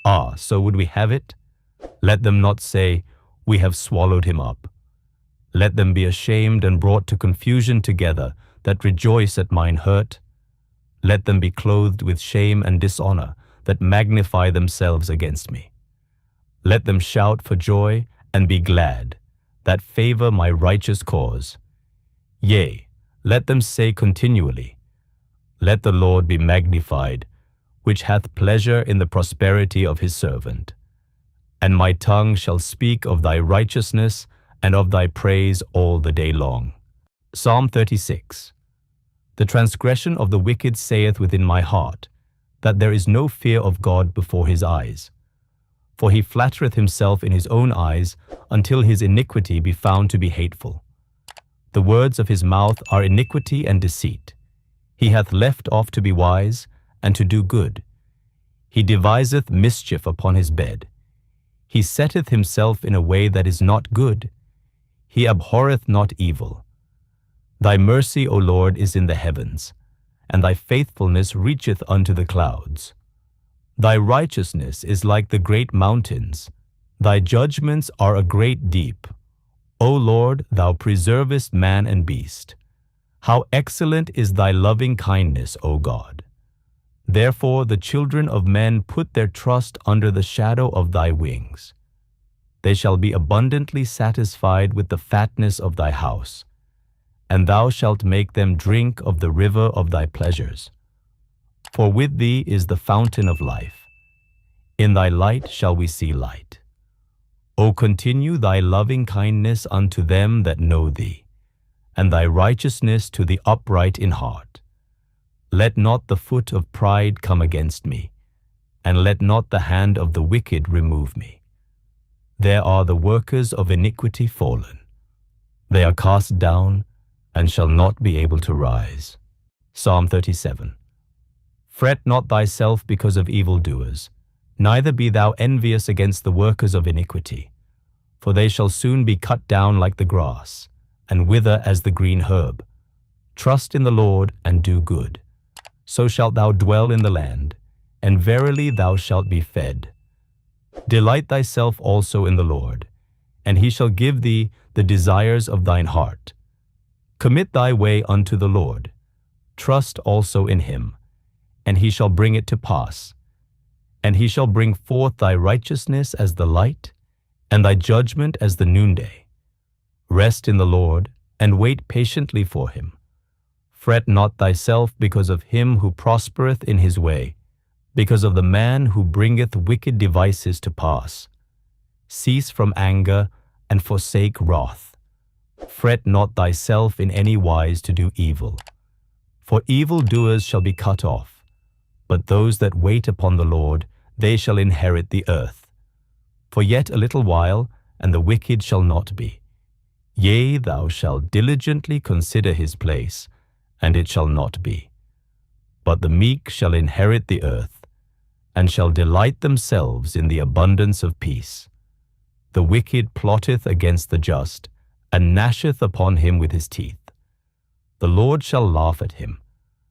Ah, so would we have it? Let them not say, We have swallowed him up. Let them be ashamed and brought to confusion together that rejoice at mine hurt. Let them be clothed with shame and dishonor that magnify themselves against me. Let them shout for joy and be glad, that favor my righteous cause. Yea, let them say continually, Let the Lord be magnified, which hath pleasure in the prosperity of his servant. And my tongue shall speak of thy righteousness and of thy praise all the day long. Psalm 36. The transgression of the wicked saith within my heart, that there is no fear of God before his eyes. For he flattereth himself in his own eyes, until his iniquity be found to be hateful. The words of his mouth are iniquity and deceit. He hath left off to be wise, and to do good. He deviseth mischief upon his bed. He setteth himself in a way that is not good. He abhorreth not evil. Thy mercy, O Lord, is in the heavens, and thy faithfulness reacheth unto the clouds. Thy righteousness is like the great mountains, thy judgments are a great deep. O Lord, thou preservest man and beast. How excellent is thy loving kindness, O God! Therefore the children of men put their trust under the shadow of thy wings. They shall be abundantly satisfied with the fatness of thy house, and thou shalt make them drink of the river of thy pleasures. For with thee is the fountain of life. In thy light shall we see light. O continue thy loving kindness unto them that know thee, and thy righteousness to the upright in heart. Let not the foot of pride come against me, and let not the hand of the wicked remove me. There are the workers of iniquity fallen. They are cast down, and shall not be able to rise. Psalm 37. Fret not thyself because of evildoers, neither be thou envious against the workers of iniquity. For they shall soon be cut down like the grass, and wither as the green herb. Trust in the Lord, and do good. So shalt thou dwell in the land, and verily thou shalt be fed. Delight thyself also in the Lord, and he shall give thee the desires of thine heart. Commit thy way unto the Lord. Trust also in him, and he shall bring it to pass. And he shall bring forth thy righteousness as the light, and thy judgment as the noonday. Rest in the Lord, and wait patiently for him. Fret not thyself because of him who prospereth in his way, because of the man who bringeth wicked devices to pass. Cease from anger, and forsake wrath. Fret not thyself in any wise to do evil. For evildoers shall be cut off, but those that wait upon the Lord, they shall inherit the earth. For yet a little while, and the wicked shall not be. Yea, thou shalt diligently consider his place, and it shall not be. But the meek shall inherit the earth, and shall delight themselves in the abundance of peace. The wicked plotteth against the just, and gnasheth upon him with his teeth. The Lord shall laugh at him,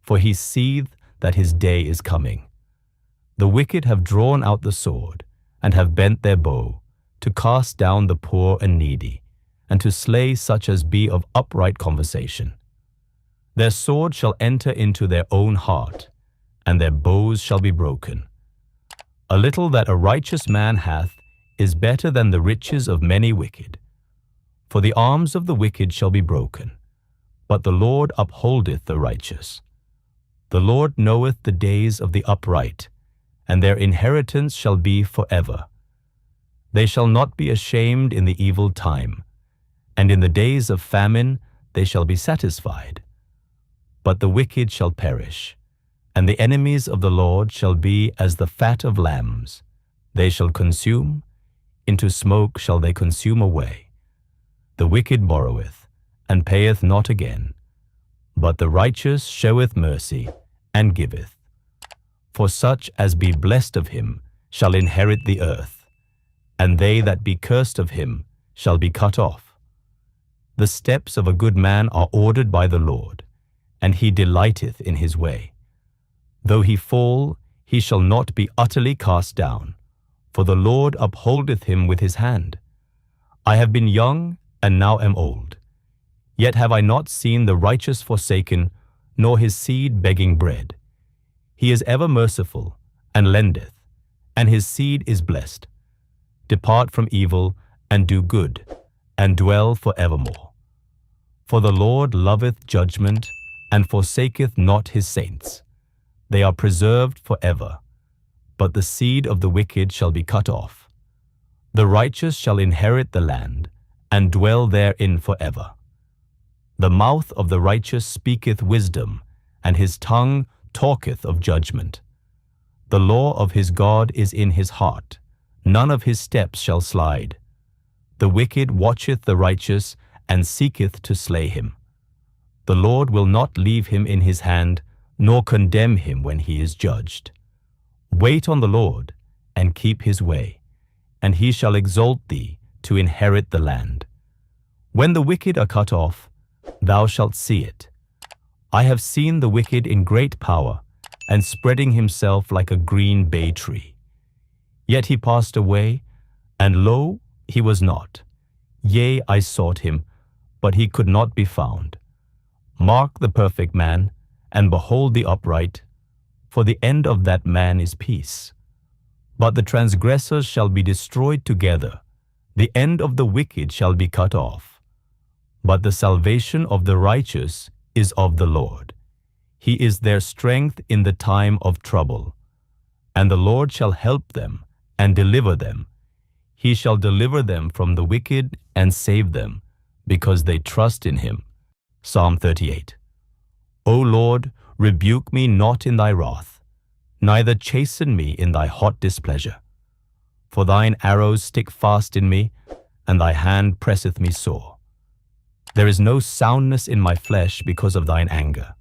for he seeth that his day is coming. The wicked have drawn out the sword, and have bent their bow, to cast down the poor and needy, and to slay such as be of upright conversation. Their sword shall enter into their own heart, and their bows shall be broken. A little that a righteous man hath is better than the riches of many wicked. For the arms of the wicked shall be broken, but the Lord upholdeth the righteous. The Lord knoweth the days of the upright, and their inheritance shall be forever. They shall not be ashamed in the evil time, and in the days of famine they shall be satisfied. But the wicked shall perish, and the enemies of the Lord shall be as the fat of lambs. They shall consume, into smoke shall they consume away. The wicked borroweth, and payeth not again, but the righteous showeth mercy, and giveth. For such as be blessed of him shall inherit the earth, and they that be cursed of him shall be cut off. The steps of a good man are ordered by the Lord, and he delighteth in his way. Though he fall, he shall not be utterly cast down, for the Lord upholdeth him with his hand. I have been young, and now am old. Yet have I not seen the righteous forsaken, nor his seed begging bread. He is ever merciful, and lendeth, and his seed is blessed. Depart from evil, and do good, and dwell for evermore. For the Lord loveth judgment, and forsaketh not his saints. They are preserved forever, but the seed of the wicked shall be cut off. The righteous shall inherit the land, and dwell therein forever. The mouth of the righteous speaketh wisdom, and his tongue talketh of judgment. The law of his God is in his heart, none of his steps shall slide. The wicked watcheth the righteous, and seeketh to slay him. The Lord will not leave him in his hand, nor condemn him when he is judged. Wait on the Lord, and keep his way, and he shall exalt thee to inherit the land. When the wicked are cut off, thou shalt see it. I have seen the wicked in great power, and spreading himself like a green bay tree. Yet he passed away, and lo, he was not. Yea, I sought him, but he could not be found. Mark the perfect man, and behold the upright, for the end of that man is peace. But the transgressors shall be destroyed together, the end of the wicked shall be cut off. But the salvation of the righteous is of the Lord. He is their strength in the time of trouble. And the Lord shall help them and deliver them. He shall deliver them from the wicked and save them, because they trust in him. Psalm 38. O Lord, rebuke me not in thy wrath, neither chasten me in thy hot displeasure. For thine arrows stick fast in me, and thy hand presseth me sore. There is no soundness in my flesh because of thine anger,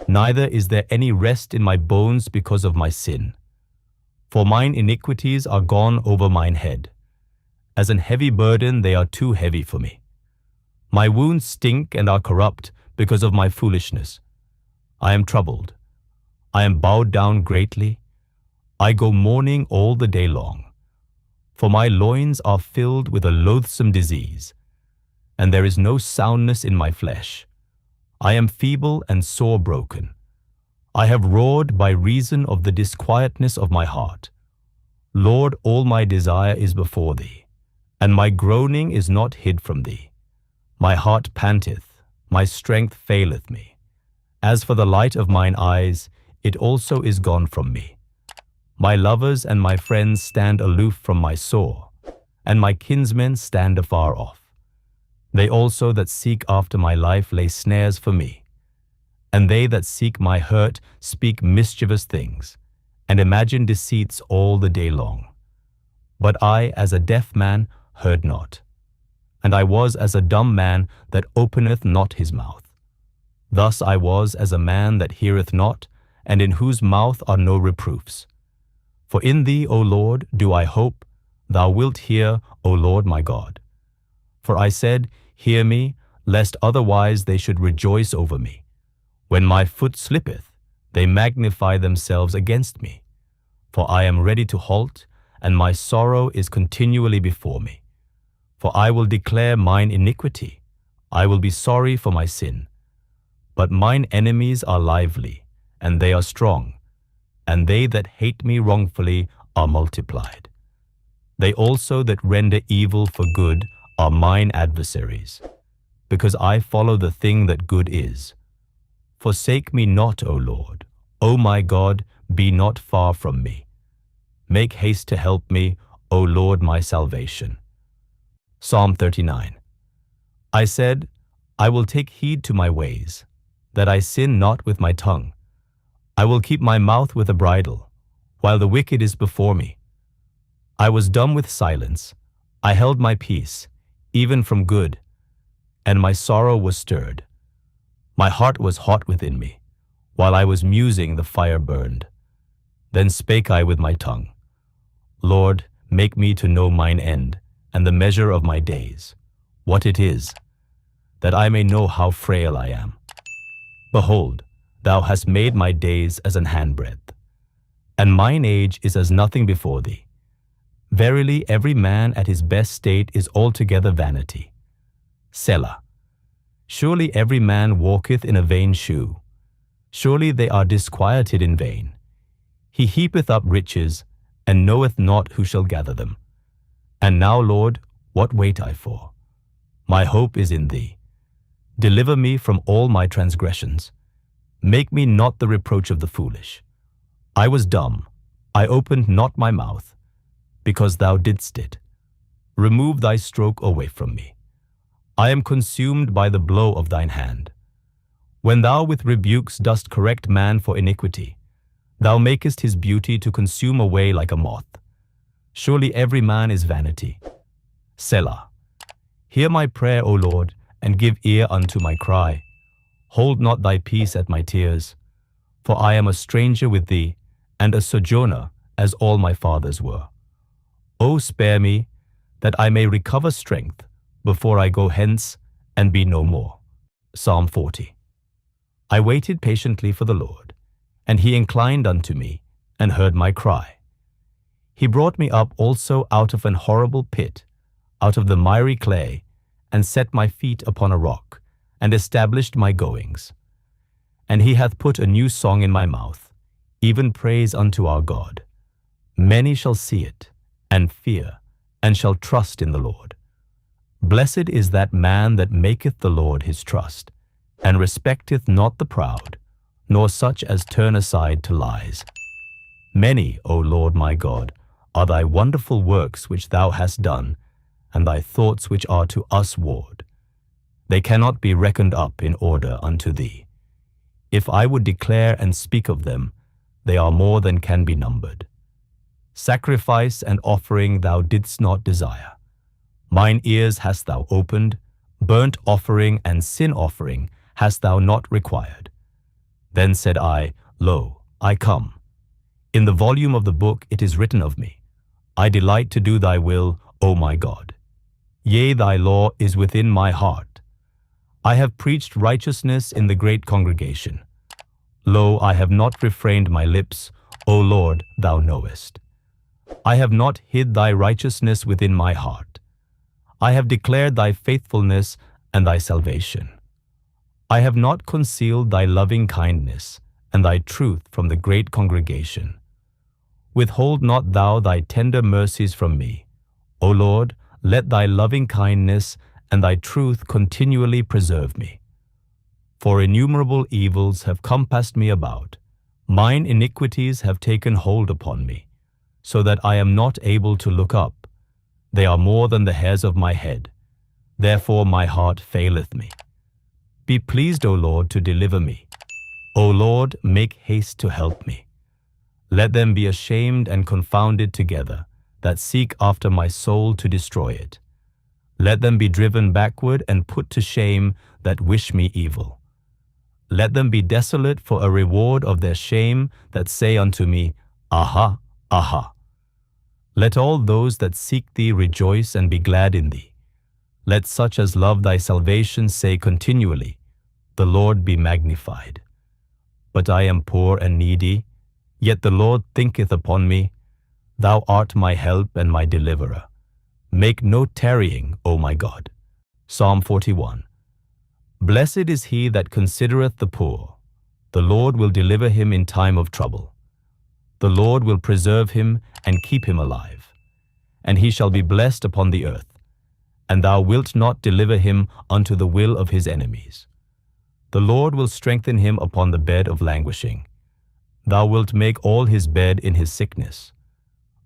neither is there any rest in my bones because of my sin. For mine iniquities are gone over mine head. As an heavy burden they are too heavy for me. My wounds stink and are corrupt because of my foolishness. I am troubled. I am bowed down greatly. I go mourning all the day long. For my loins are filled with a loathsome disease, and there is no soundness in my flesh. I am feeble and sore broken. I have roared by reason of the disquietness of my heart. Lord, all my desire is before thee, and my groaning is not hid from thee. My heart panteth, my strength faileth me. As for the light of mine eyes, it also is gone from me. My lovers and my friends stand aloof from my sore, and my kinsmen stand afar off. They also that seek after my life lay snares for me. And they that seek my hurt speak mischievous things, and imagine deceits all the day long. But I, as a deaf man, heard not, and I was as a dumb man that openeth not his mouth. Thus I was as a man that heareth not, and in whose mouth are no reproofs. For in thee, O Lord, do I hope, thou wilt hear, O Lord my God. For I said, hear me, lest otherwise they should rejoice over me. When my foot slippeth, they magnify themselves against me. For I am ready to halt, and my sorrow is continually before me. For I will declare mine iniquity, I will be sorry for my sin. But mine enemies are lively, and they are strong, and they that hate me wrongfully are multiplied. They also that render evil for good are mine adversaries, because I follow the thing that good is. Forsake me not, O Lord. O my God, be not far from me. Make haste to help me, O Lord my salvation. Psalm 39. I said, I will take heed to my ways, that I sin not with my tongue. I will keep my mouth with a bridle, while the wicked is before me. I was dumb with silence. I held my peace, even from good, and my sorrow was stirred. My heart was hot within me. While I was musing, the fire burned. Then spake I with my tongue, Lord, make me to know mine end, and the measure of my days, what it is, that I may know how frail I am. Behold, thou hast made my days as an handbreadth, and mine age is as nothing before thee. Verily, every man at his best state is altogether vanity. Selah. Surely every man walketh in a vain shew. Surely they are disquieted in vain. He heapeth up riches, and knoweth not who shall gather them. And now, Lord, what wait I for? My hope is in thee. Deliver me from all my transgressions. Make me not the reproach of the foolish. I was dumb, I opened not my mouth, because thou didst it. Remove thy stroke away from me. I am consumed by the blow of thine hand. When thou with rebukes dost correct man for iniquity, thou makest his beauty to consume away like a moth. Surely every man is vanity. Selah. Hear my prayer, O Lord, and give ear unto my cry. Hold not thy peace at my tears. For I am a stranger with thee, and a sojourner, as all my fathers were. O spare me, that I may recover strength, before I go hence and be no more. Psalm 40. I waited patiently for the Lord, and he inclined unto me, and heard my cry. He brought me up also out of an horrible pit, out of the miry clay, and set my feet upon a rock, and established my goings. And he hath put a new song in my mouth, even praise unto our God. Many shall see it, and fear, and shall trust in the Lord. Blessed is that man that maketh the Lord his trust, and respecteth not the proud, nor such as turn aside to lies. Many, O Lord my God, are thy wonderful works which thou hast done, and thy thoughts which are to us ward. They cannot be reckoned up in order unto thee. If I would declare and speak of them, they are more than can be numbered. Sacrifice and offering thou didst not desire. Mine ears hast thou opened, burnt offering and sin offering hast thou not required. Then said I, Lo, I come. In the volume of the book it is written of me, I delight to do thy will, O my God. Yea, thy law is within my heart. I have preached righteousness in the great congregation. Lo, I have not refrained my lips, O Lord, thou knowest. I have not hid thy righteousness within my heart. I have declared thy faithfulness and thy salvation. I have not concealed thy loving kindness and thy truth from the great congregation. Withhold not thou thy tender mercies from me. O Lord, let thy loving kindness and thy truth continually preserve me. For innumerable evils have compassed me about. Mine iniquities have taken hold upon me, so that I am not able to look up. They are more than the hairs of my head. Therefore my heart faileth me. Be pleased, O Lord, to deliver me. O Lord, make haste to help me. Let them be ashamed and confounded together, that seek after my soul to destroy it. Let them be driven backward and put to shame that wish me evil. Let them be desolate for a reward of their shame that say unto me, Aha, aha. Let all those that seek thee rejoice and be glad in thee. Let such as love thy salvation say continually, The Lord be magnified. But I am poor and needy, yet the Lord thinketh upon me. Thou art my help and my deliverer. Make no tarrying, O my God. Psalm 41. Blessed is he that considereth the poor. The Lord will deliver him in time of trouble. The Lord will preserve him and keep him alive, and he shall be blessed upon the earth. And thou wilt not deliver him unto the will of his enemies. The Lord will strengthen him upon the bed of languishing. Thou wilt make all his bed in his sickness.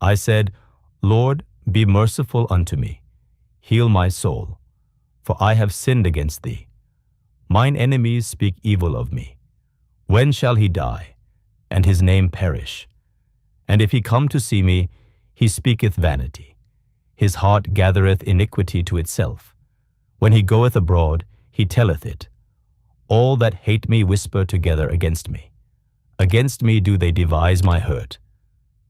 I said, Lord, be merciful unto me. Heal my soul, for I have sinned against thee. Mine enemies speak evil of me. When shall he die, and his name perish? And if he come to see me, he speaketh vanity. His heart gathereth iniquity to itself. When he goeth abroad, he telleth it. All that hate me whisper together against me. Against me do they devise my hurt.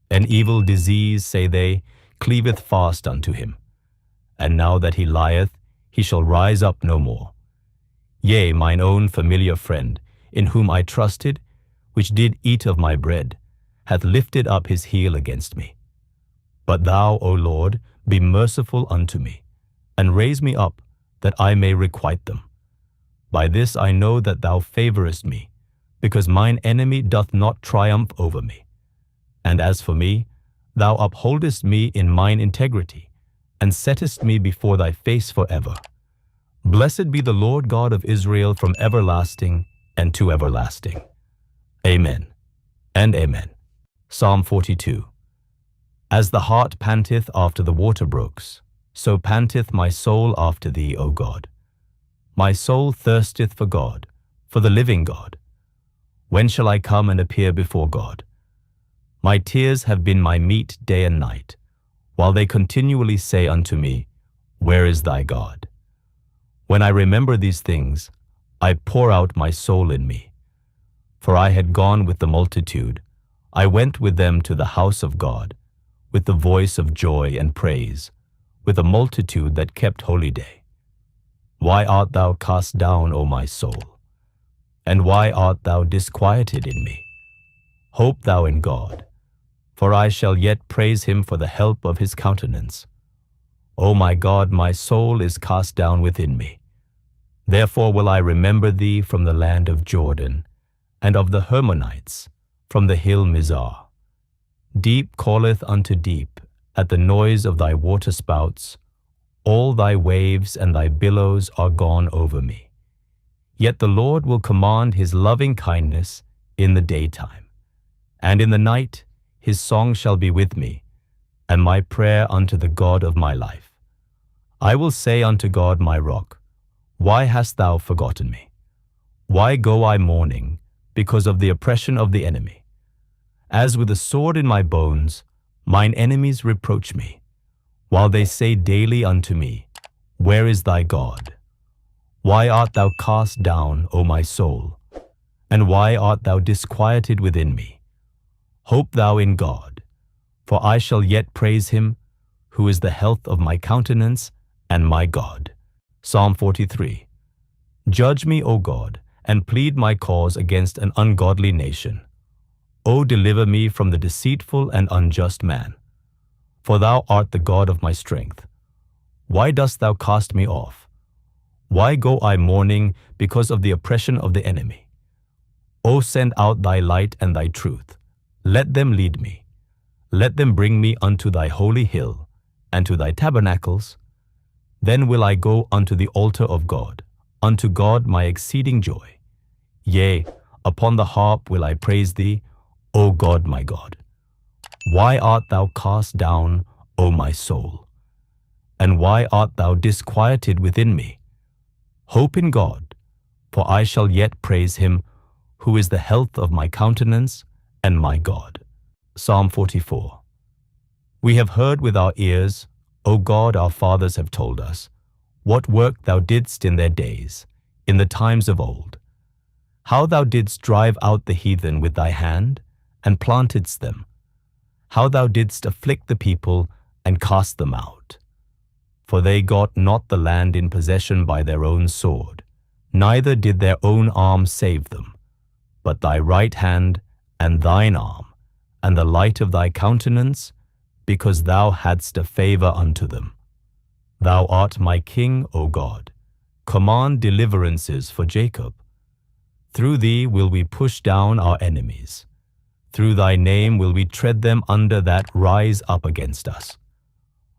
An evil disease, say they, cleaveth fast unto him. And now that he lieth, he shall rise up no more. Yea, mine own familiar friend, in whom I trusted, which did eat of my bread, hath lifted up his heel against me. But thou, O Lord, be merciful unto me, and raise me up, that I may requite them. By this I know that thou favorest me, because mine enemy doth not triumph over me. And as for me, thou upholdest me in mine integrity, and settest me before thy face forever. Blessed be the Lord God of Israel from everlasting and to everlasting. Amen and amen. Psalm 42. As the hart panteth after the water brooks, so panteth my soul after thee, O God. My soul thirsteth for God, for the living God. When shall I come and appear before God? My tears have been my meat day and night, while they continually say unto me, Where is thy God? When I remember these things, I pour out my soul in me. For I had gone with the multitude, I went with them to the house of God, with the voice of joy and praise, with a multitude that kept holy day. Why art thou cast down, O my soul? And why art thou disquieted in me? Hope thou in God, for I shall yet praise him for the help of his countenance. O my God, my soul is cast down within me. Therefore will I remember thee from the land of Jordan, and of the Hermonites, from the hill Mizar. Deep calleth unto deep at the noise of thy waterspouts. All thy waves and thy billows are gone over me. Yet the Lord will command his loving kindness in the daytime, and in the night his song shall be with me, and my prayer unto the God of my life. I will say unto God my rock, why hast thou forgotten me? Why go I mourning because of the oppression of the enemy? As with a sword in my bones, mine enemies reproach me, while they say daily unto me, where is thy God? Why art thou cast down, O my soul? And why art thou disquieted within me? Hope thou in God, for I shall yet praise him, who is the health of my countenance and my God. Psalm 43. Judge me, O God, and plead my cause against an ungodly nation. O deliver me from the deceitful and unjust man. For thou art the God of my strength. Why dost thou cast me off? Why go I mourning because of the oppression of the enemy? O send out thy light and thy truth. Let them lead me. Let them bring me unto thy holy hill, and to thy tabernacles. Then will I go unto the altar of God, unto God my exceeding joy. Yea, upon the harp will I praise thee, O God my God. Why art thou cast down, O my soul? And why art thou disquieted within me? Hope in God, for I shall yet praise him, who is the health of my countenance and my God. Psalm 44. We have heard with our ears, O God, our fathers have told us, what work thou didst in their days, in the times of old, how thou didst drive out the heathen with thy hand, and plantedst them, how thou didst afflict the people, and cast them out. For they got not the land in possession by their own sword, neither did their own arm save them, but thy right hand, and thine arm, and the light of thy countenance, because thou hadst a favor unto them. Thou art my King, O God. Command deliverances for Jacob. Through thee will we push down our enemies. Through thy name will we tread them under that rise up against us.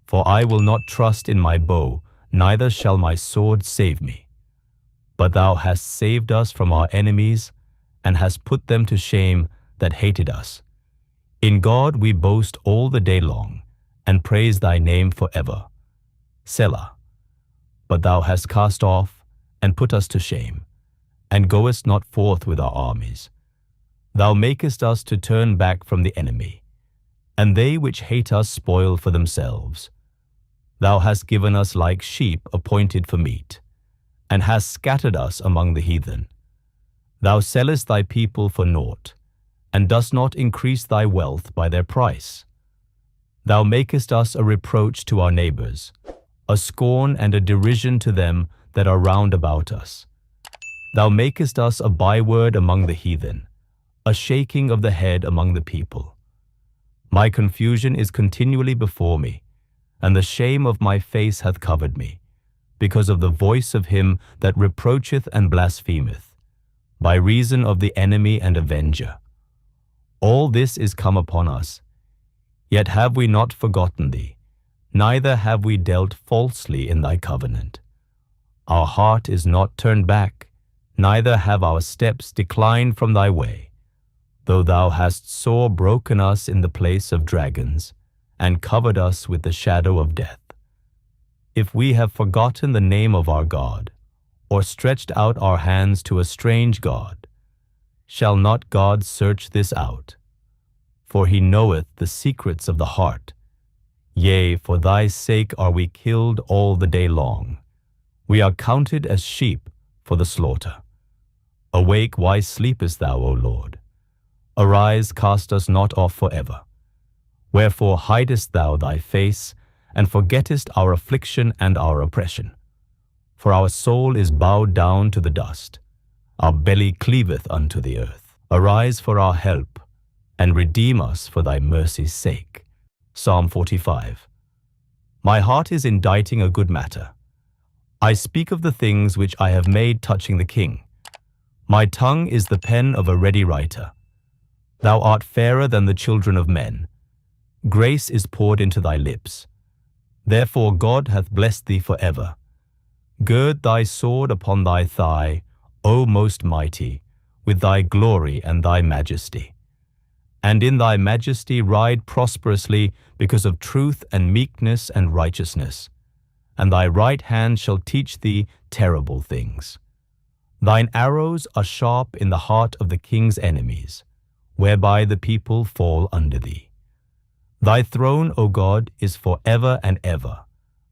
For I will not trust in my bow, neither shall my sword save me. But thou hast saved us from our enemies, and hast put them to shame that hated us. In God we boast all the day long, and praise thy name forever. Selah. But thou hast cast off, and put us to shame, and goest not forth with our armies. Thou makest us to turn back from the enemy, and they which hate us spoil for themselves. Thou hast given us like sheep appointed for meat, and hast scattered us among the heathen. Thou sellest thy people for naught, and dost not increase thy wealth by their price. Thou makest us a reproach to our neighbors, a scorn and a derision to them that are round about us. Thou makest us a byword among the heathen, a shaking of the head among the people. My confusion is continually before me, and the shame of my face hath covered me, because of the voice of him that reproacheth and blasphemeth, by reason of the enemy and avenger. All this is come upon us, yet have we not forgotten thee, neither have we dealt falsely in thy covenant. Our heart is not turned back, neither have our steps declined from thy way, though thou hast sore broken us in the place of dragons, and covered us with the shadow of death. If we have forgotten the name of our God, or stretched out our hands to a strange God, shall not God search this out? For he knoweth the secrets of the heart. Yea, for thy sake are we killed all the day long. We are counted as sheep for the slaughter. Awake, why sleepest thou, O Lord? Arise, cast us not off forever. Wherefore hidest thou thy face, and forgettest our affliction and our oppression? For our soul is bowed down to the dust. Our belly cleaveth unto the earth. Arise for our help, and redeem us for thy mercy's sake. Psalm 45. My heart is inditing a good matter. I speak of the things which I have made touching the king. My tongue is the pen of a ready writer. Thou art fairer than the children of men. Grace is poured into thy lips. Therefore God hath blessed thee forever. Gird thy sword upon thy thigh, O most mighty, with thy glory and thy majesty. And in thy majesty ride prosperously because of truth and meekness and righteousness. And thy right hand shall teach thee terrible things. Thine arrows are sharp in the heart of the king's enemies, whereby the people fall under thee. Thy throne, O God, is for ever and ever.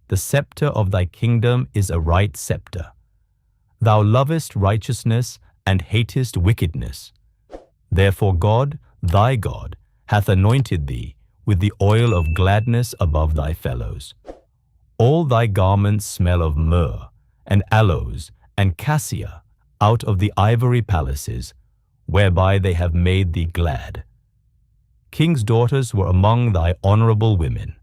The scepter of thy kingdom is a right scepter. Thou lovest righteousness and hatest wickedness. Therefore God, thy God, hath anointed thee with the oil of gladness above thy fellows. All thy garments smell of myrrh, and aloes, and cassia, out of the ivory palaces, whereby they have made thee glad. King's daughters were among thy honorable women.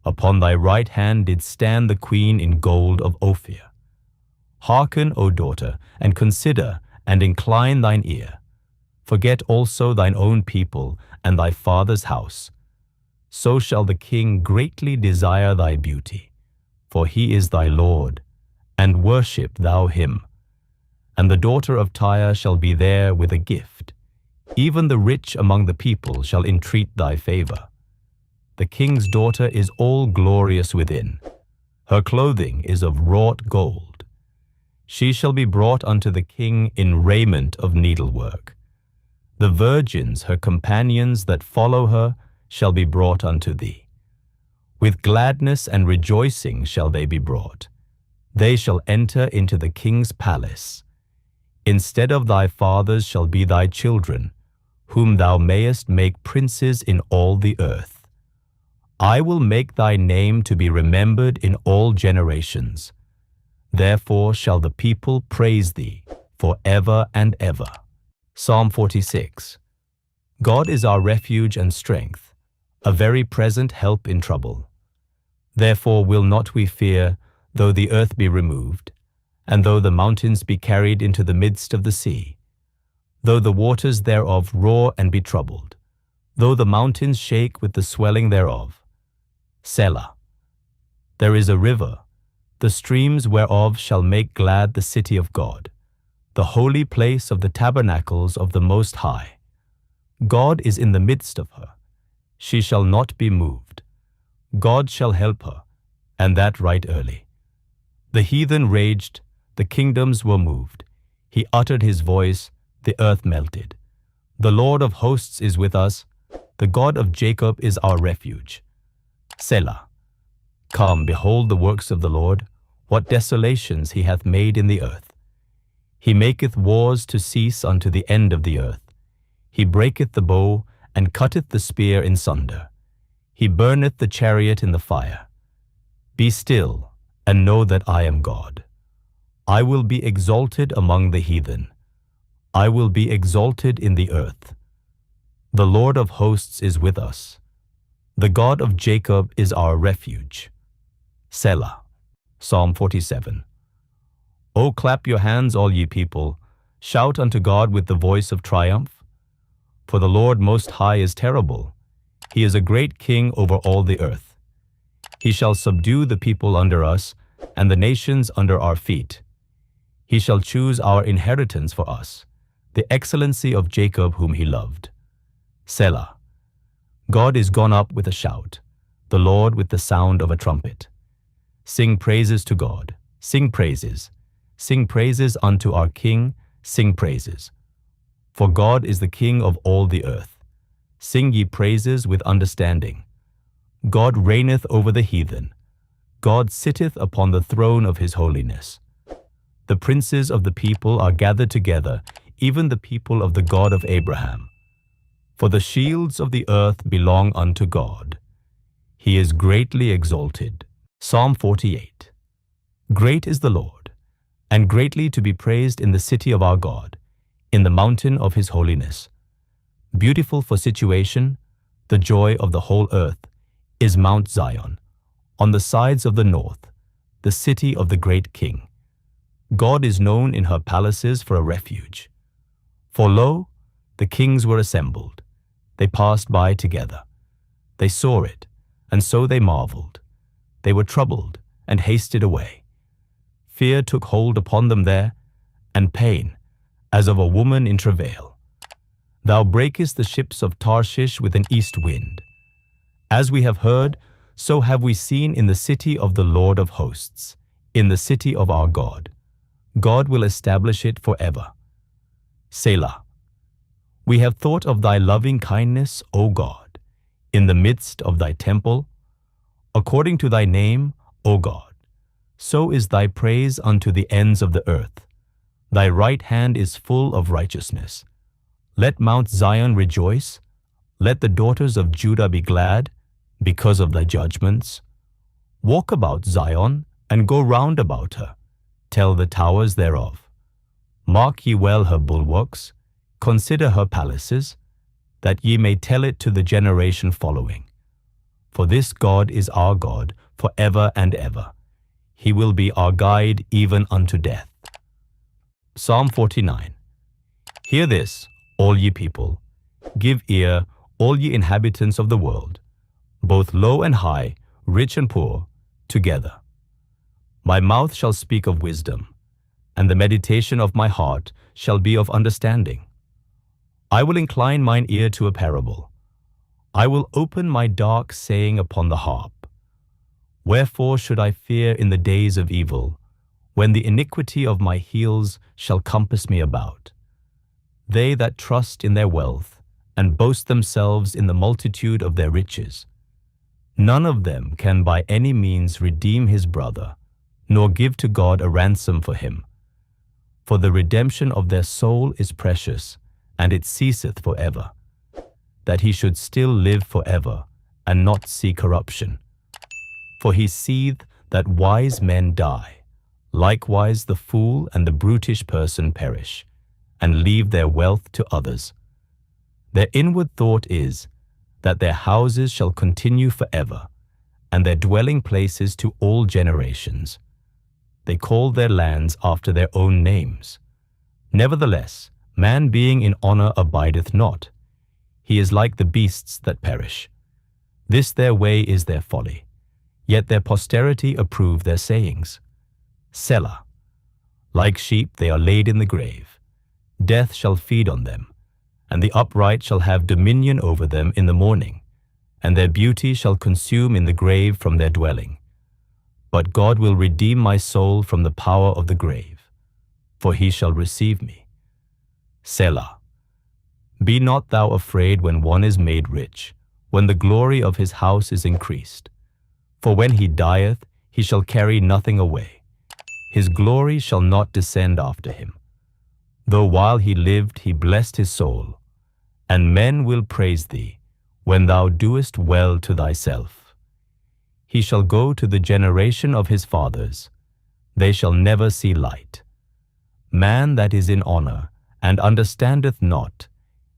Upon thy right hand did stand the queen in gold of Ophir. Hearken, O daughter, and consider, and incline thine ear. Forget also thine own people and thy father's house. So shall the king greatly desire thy beauty, for he is thy Lord, and worship thou him. And the daughter of Tyre shall be there with a gift. Even the rich among the people shall entreat thy favor. The king's daughter is all glorious within. Her clothing is of wrought gold. She shall be brought unto the king in raiment of needlework. The virgins, her companions that follow her, shall be brought unto thee. With gladness and rejoicing shall they be brought. They shall enter into the king's palace. Instead of thy fathers shall be thy children, whom thou mayest make princes in all the earth. I will make thy name to be remembered in all generations. Therefore shall the people praise thee for ever and ever. Psalm 46. God is our refuge and strength, a very present help in trouble. Therefore will not we fear, though the earth be removed, and though the mountains be carried into the midst of the sea, though the waters thereof roar and be troubled, though the mountains shake with the swelling thereof. Selah. There is a river, the streams whereof shall make glad the city of God, the holy place of the tabernacles of the Most High. God is in the midst of her. She shall not be moved. God shall help her, and that right early. The heathen raged, the kingdoms were moved. He uttered his voice, the earth melted. The Lord of hosts is with us. The God of Jacob is our refuge. Selah. Come, behold the works of the Lord, what desolations he hath made in the earth. He maketh wars to cease unto the end of the earth. He breaketh the bow, and cutteth the spear in sunder. He burneth the chariot in the fire. Be still, and know that I am God. I will be exalted among the heathen. I will be exalted in the earth. The Lord of hosts is with us. The God of Jacob is our refuge. Selah. Psalm 47. O clap your hands, all ye people. Shout unto God with the voice of triumph. For the Lord Most High is terrible. He is a great king over all the earth. He shall subdue the people under us, and the nations under our feet. He shall choose our inheritance for us, the excellency of Jacob whom he loved. Selah. God is gone up with a shout, the Lord with the sound of a trumpet. Sing praises to God, sing praises. Sing praises unto our King, sing praises. For God is the King of all the earth. Sing ye praises with understanding. God reigneth over the heathen. God sitteth upon the throne of his holiness. The princes of the people are gathered together, even the people of the God of Abraham. For the shields of the earth belong unto God. He is greatly exalted. Psalm 48. Great is the Lord, and greatly to be praised in the city of our God, in the mountain of his holiness. Beautiful for situation, the joy of the whole earth, is Mount Zion, on the sides of the north, the city of the great King. God is known in her palaces for a refuge. For lo, the kings were assembled. They passed by together. They saw it, and so they marveled. They were troubled and hasted away. Fear took hold upon them there, and pain, as of a woman in travail. Thou breakest the ships of Tarshish with an east wind. As we have heard, so have we seen in the city of the Lord of hosts, in the city of our God. God will establish it forever. Selah. We have thought of thy loving kindness, O God, in the midst of thy temple. According to thy name, O God, so is thy praise unto the ends of the earth. Thy right hand is full of righteousness. Let Mount Zion rejoice. Let the daughters of Judah be glad, because of thy judgments. Walk about Zion, and go round about her. Tell the towers thereof. Mark ye well her bulwarks. Consider her palaces, that ye may tell it to the generation following. For this God is our God for ever and ever. He will be our guide even unto death. Psalm 49. Hear this, all ye people. Give ear, all ye inhabitants of the world, both low and high, rich and poor, together. My mouth shall speak of wisdom, and the meditation of my heart shall be of understanding. I will incline mine ear to a parable. I will open my dark saying upon the harp. Wherefore should I fear in the days of evil, when the iniquity of my heels shall compass me about? They that trust in their wealth, and boast themselves in the multitude of their riches, none of them can by any means redeem his brother, nor give to God a ransom for him. For the redemption of their soul is precious, and it ceaseth forever, that he should still live forever, and not see corruption. For he seeth that wise men die, likewise the fool and the brutish person perish, and leave their wealth to others. Their inward thought is, that their houses shall continue forever, and their dwelling places to all generations. They call their lands after their own names. Nevertheless, man being in honor abideth not. He is like the beasts that perish. This their way is their folly, yet their posterity approve their sayings. Selah. Like sheep they are laid in the grave. Death shall feed on them, and the upright shall have dominion over them in the morning, and their beauty shall consume in the grave from their dwelling. But God will redeem my soul from the power of the grave, for he shall receive me. Selah. Be not thou afraid when one is made rich, when the glory of his house is increased. For when he dieth, he shall carry nothing away. His glory shall not descend after him. Though while he lived he blessed his soul, and men will praise thee, when thou doest well to thyself. He shall go to the generation of his fathers. They shall never see light. Man that is in honor, and understandeth not,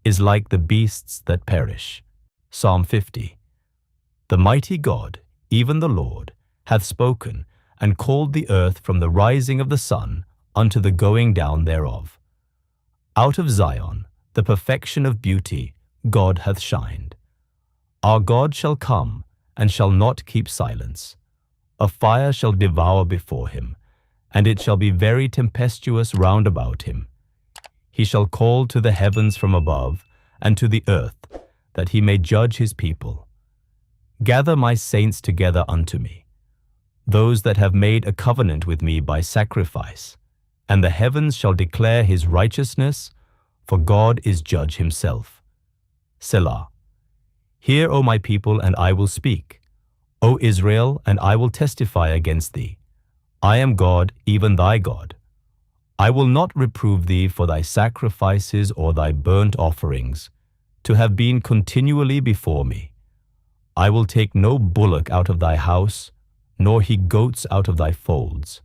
is like the beasts that perish. Psalm 50. The mighty God, even the Lord, hath spoken, and called the earth from the rising of the sun unto the going down thereof. Out of Zion, the perfection of beauty, God hath shined. Our God shall come, and shall not keep silence. A fire shall devour before him, and it shall be very tempestuous round about him. He shall call to the heavens from above, and to the earth, that he may judge his people. Gather my saints together unto me, those that have made a covenant with me by sacrifice, and the heavens shall declare his righteousness, for God is judge himself. Selah. Hear, O my people, and I will speak. O Israel, and I will testify against thee. I am God, even thy God. I will not reprove thee for thy sacrifices or thy burnt offerings, to have been continually before me. I will take no bullock out of thy house, nor he goats out of thy folds.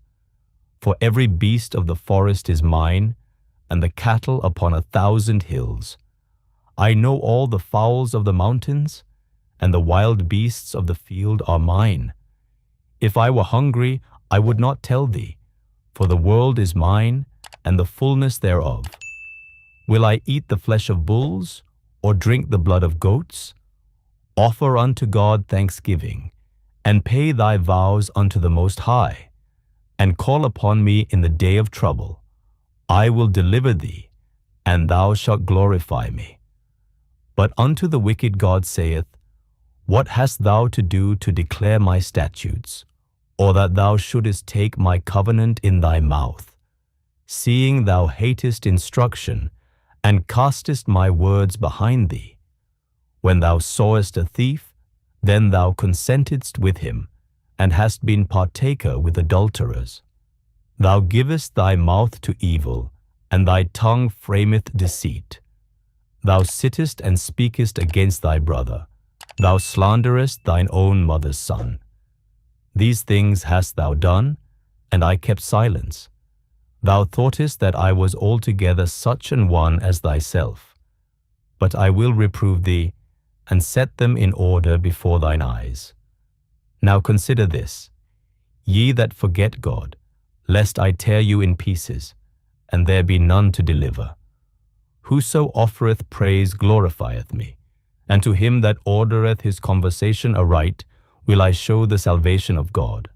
For every beast of the forest is mine, and the cattle upon 1,000 hills. I know all the fowls of the mountains, and the wild beasts of the field are mine. If I were hungry, I would not tell thee, for the world is mine, and the fullness thereof. Will I eat the flesh of bulls, or drink the blood of goats? Offer unto God thanksgiving, and pay thy vows unto the Most High, and call upon me in the day of trouble. I will deliver thee, and thou shalt glorify me. But unto the wicked God saith, What hast thou to do to declare my statutes, or that thou shouldest take my covenant in thy mouth? Seeing thou hatest instruction, and castest my words behind thee. When thou sawest a thief, then thou consentedst with him, and hast been partaker with adulterers. Thou givest thy mouth to evil, and thy tongue frameth deceit. Thou sittest and speakest against thy brother. Thou slanderest thine own mother's son. These things hast thou done, and I kept silence. Thou thoughtest that I was altogether such an one as thyself. But I will reprove thee, and set them in order before thine eyes. Now consider this, ye that forget God, lest I tear you in pieces, and there be none to deliver. Whoso offereth praise glorifieth me, and to him that ordereth his conversation aright will I show the salvation of God.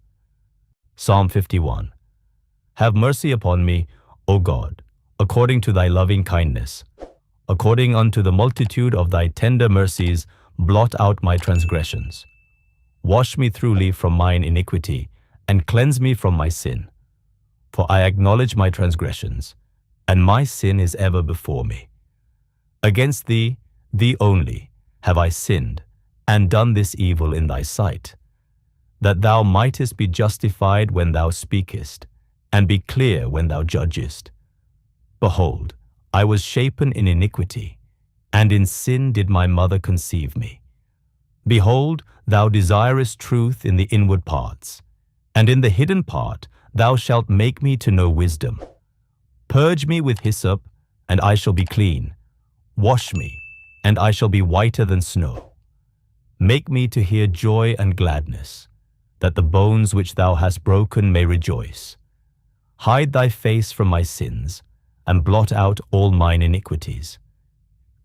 Psalm 51. Have mercy upon me, O God, according to thy loving kindness. According unto the multitude of thy tender mercies, blot out my transgressions. Wash me thoroughly from mine iniquity, and cleanse me from my sin. For I acknowledge my transgressions, and my sin is ever before me. Against thee, thee only, have I sinned, and done this evil in thy sight, that thou mightest be justified when thou speakest, and be clear when thou judgest. Behold, I was shapen in iniquity, and in sin did my mother conceive me. Behold, thou desirest truth in the inward parts, and in the hidden part thou shalt make me to know wisdom. Purge me with hyssop, and I shall be clean. Wash me, and I shall be whiter than snow. Make me to hear joy and gladness, that the bones which thou hast broken may rejoice. Hide thy face from my sins, and blot out all mine iniquities.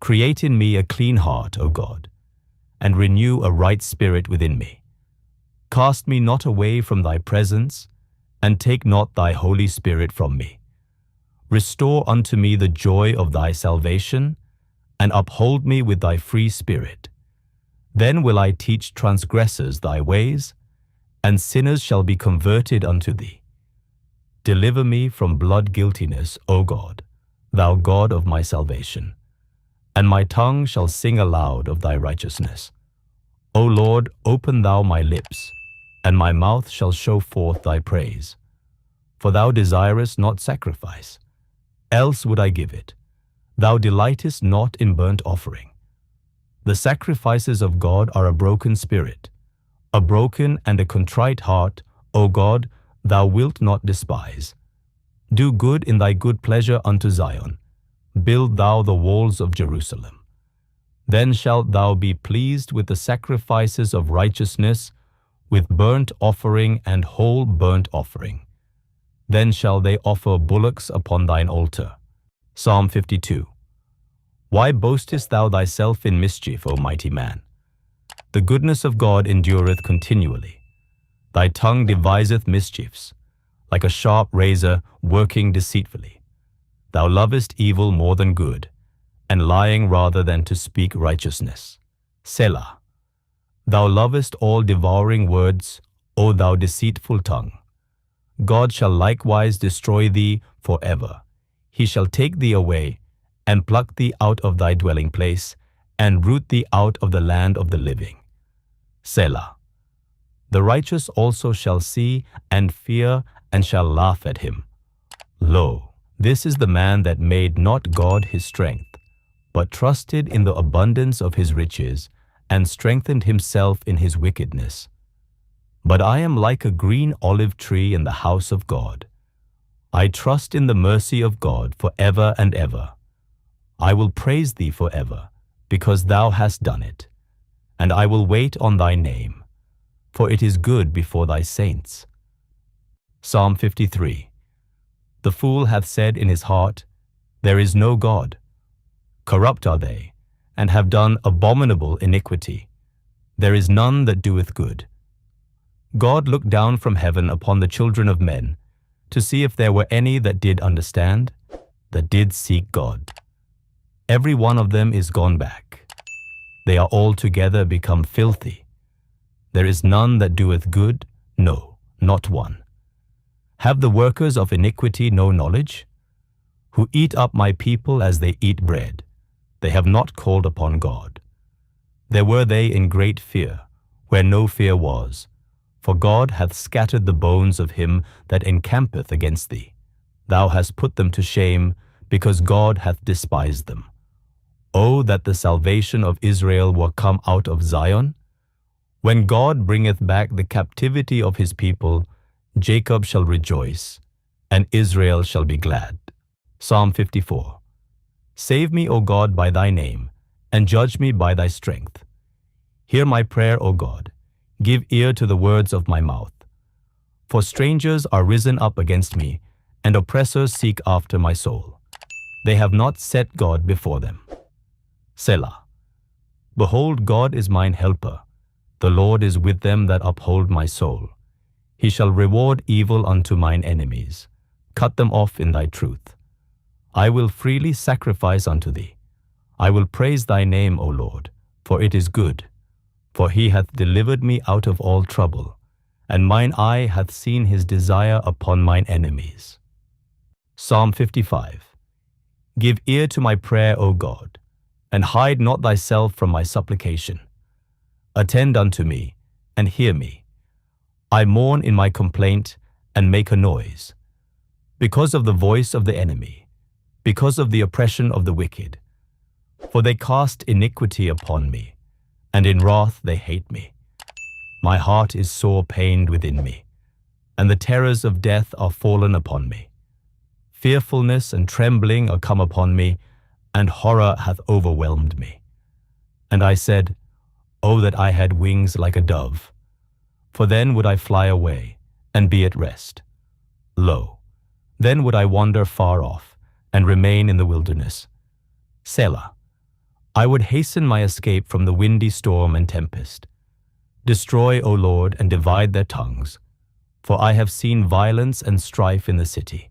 Create in me a clean heart, O God, and renew a right spirit within me. Cast me not away from thy presence, and take not thy Holy Spirit from me. Restore unto me the joy of thy salvation, and uphold me with thy free spirit. Then will I teach transgressors thy ways, and sinners shall be converted unto thee. Deliver me from blood guiltiness, O God, thou God of my salvation, and my tongue shall sing aloud of thy righteousness. O Lord, open thou my lips, and my mouth shall show forth thy praise. For thou desirest not sacrifice, else would I give it. Thou delightest not in burnt offering. The sacrifices of God are a broken spirit, a broken and a contrite heart, O God, thou wilt not despise. Do good in thy good pleasure unto Zion. Build thou the walls of Jerusalem. Then shalt thou be pleased with the sacrifices of righteousness, with burnt offering and whole burnt offering. Then shall they offer bullocks upon thine altar. Psalm 52. Why boastest thou thyself in mischief, O mighty man? The goodness of God endureth continually. Thy tongue deviseth mischiefs, like a sharp razor working deceitfully. Thou lovest evil more than good, and lying rather than to speak righteousness. Selah. Thou lovest all devouring words, O thou deceitful tongue. God shall likewise destroy thee forever. He shall take thee away, and pluck thee out of thy dwelling place, and root thee out of the land of the living. Selah. The righteous also shall see and fear, and shall laugh at him. Lo, this is the man that made not God his strength, but trusted in the abundance of his riches, and strengthened himself in his wickedness. But I am like a green olive tree in the house of God. I trust in the mercy of God for ever and ever. I will praise thee forever, because thou hast done it. And I will wait on thy name, for it is good before thy saints. Psalm 53. The fool hath said in his heart, There is no God. Corrupt are they, and have done abominable iniquity. There is none that doeth good. God looked down from heaven upon the children of men, to see if there were any that did understand, that did seek God. Every one of them is gone back. They are altogether become filthy. There is none that doeth good, no, not one. Have the workers of iniquity no knowledge? Who eat up my people as they eat bread. They have not called upon God. There were they in great fear, where no fear was. For God hath scattered the bones of him that encampeth against thee. Thou hast put them to shame, because God hath despised them. O that the salvation of Israel were come out of Zion! When God bringeth back the captivity of his people, Jacob shall rejoice, and Israel shall be glad. Psalm 54. Save me, O God, by thy name, and judge me by thy strength. Hear my prayer, O God. Give ear to the words of my mouth. For strangers are risen up against me, and oppressors seek after my soul. They have not set God before them. Selah. Behold, God is mine helper. The Lord is with them that uphold my soul. He shall reward evil unto mine enemies. Cut them off in thy truth. I will freely sacrifice unto thee. I will praise thy name, O Lord, for it is good. For he hath delivered me out of all trouble, and mine eye hath seen his desire upon mine enemies. Psalm 55. Give ear to my prayer, O God, and hide not thyself from my supplication. Attend unto me, and hear me. I mourn in my complaint, and make a noise, because of the voice of the enemy, because of the oppression of the wicked. For they cast iniquity upon me, and in wrath they hate me. My heart is sore pained within me, and the terrors of death are fallen upon me. Fearfulness and trembling are come upon me, and horror hath overwhelmed me. And I said, O that I had wings like a dove, for then would I fly away, and be at rest. Lo, then would I wander far off, and remain in the wilderness. Selah. I would hasten my escape from the windy storm and tempest. Destroy, O Lord, and divide their tongues, for I have seen violence and strife in the city.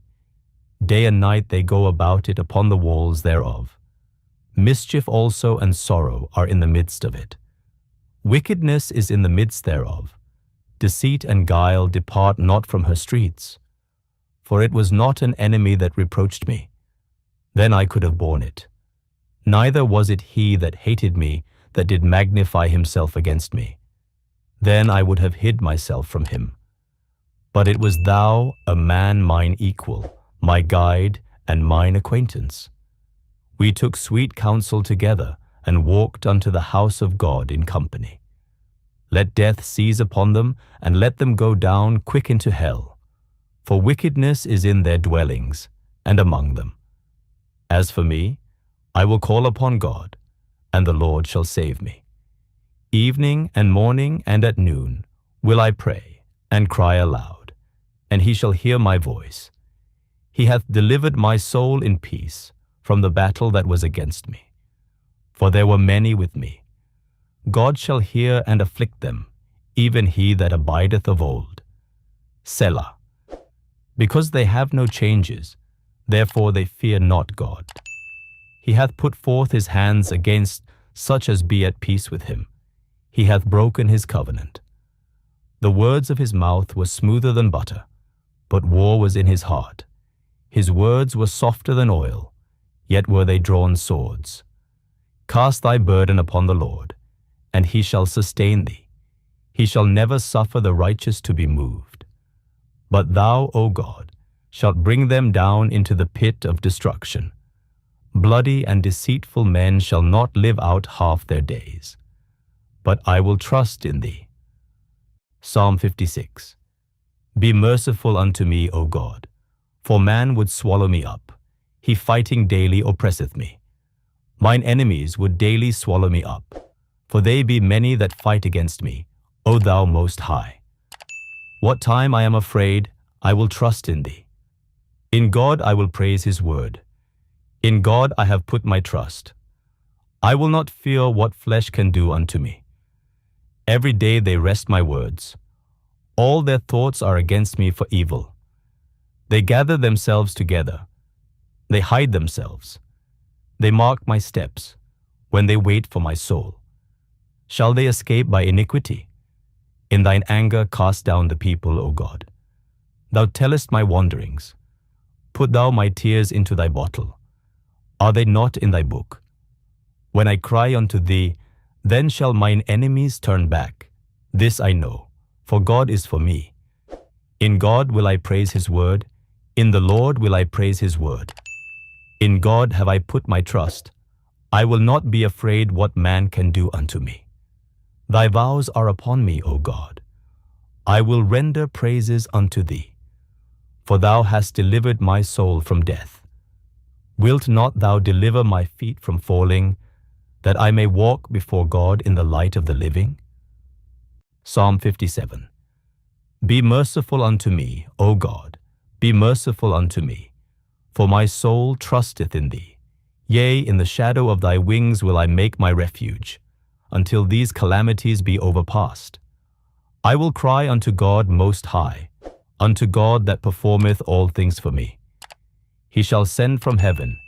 Day and night they go about it upon the walls thereof. Mischief also and sorrow are in the midst of it. Wickedness is in the midst thereof. Deceit and guile depart not from her streets. For it was not an enemy that reproached me. Then I could have borne it. Neither was it he that hated me that did magnify himself against me. Then I would have hid myself from him. But it was thou, a man mine equal, my guide and mine acquaintance. We took sweet counsel together, and walked unto the house of God in company. Let death seize upon them, and let them go down quick into hell. For wickedness is in their dwellings, and among them. As for me, I will call upon God, and the Lord shall save me. Evening and morning and at noon will I pray, and cry aloud, and he shall hear my voice. He hath delivered my soul in peace from the battle that was against me. For there were many with me. God shall hear and afflict them, even he that abideth of old. Selah. Because they have no changes, therefore they fear not God. He hath put forth his hands against such as be at peace with him. He hath broken his covenant. The words of his mouth were smoother than butter, but war was in his heart. His words were softer than oil, yet were they drawn swords. Cast thy burden upon the Lord, and he shall sustain thee. He shall never suffer the righteous to be moved. But thou, O God, shalt bring them down into the pit of destruction. Bloody and deceitful men shall not live out half their days. But I will trust in thee. Psalm 56. Be merciful unto me, O God, For man would swallow me up. He fighting daily oppresseth me. Mine enemies would daily swallow me up. For they be many that fight against me, O thou Most High. What time I am afraid, I will trust in thee. In God I will praise his word. In God I have put my trust. I will not fear what flesh can do unto me. Every day they wrest my words. All their thoughts are against me for evil. They gather themselves together. They hide themselves. They mark my steps when they wait for my soul. Shall they escape by iniquity? In thine anger cast down the people, O God. Thou tellest my wanderings. Put thou my tears into thy bottle. Are they not in thy book? When I cry unto thee, then shall mine enemies turn back. This I know, for God is for me. In God will I praise his word. In the Lord will I praise his word. In God have I put my trust. I will not be afraid what man can do unto me. Thy vows are upon me, O God. I will render praises unto thee. For thou hast delivered my soul from death. Wilt not thou deliver my feet from falling, that I may walk before God in the light of the living? Psalm 57. Be merciful unto me, O God, be merciful unto me, for my soul trusteth in thee. Yea, in the shadow of thy wings will I make my refuge, until these calamities be overpast. I will cry unto God Most High, unto God that performeth all things for me. He shall send from heaven,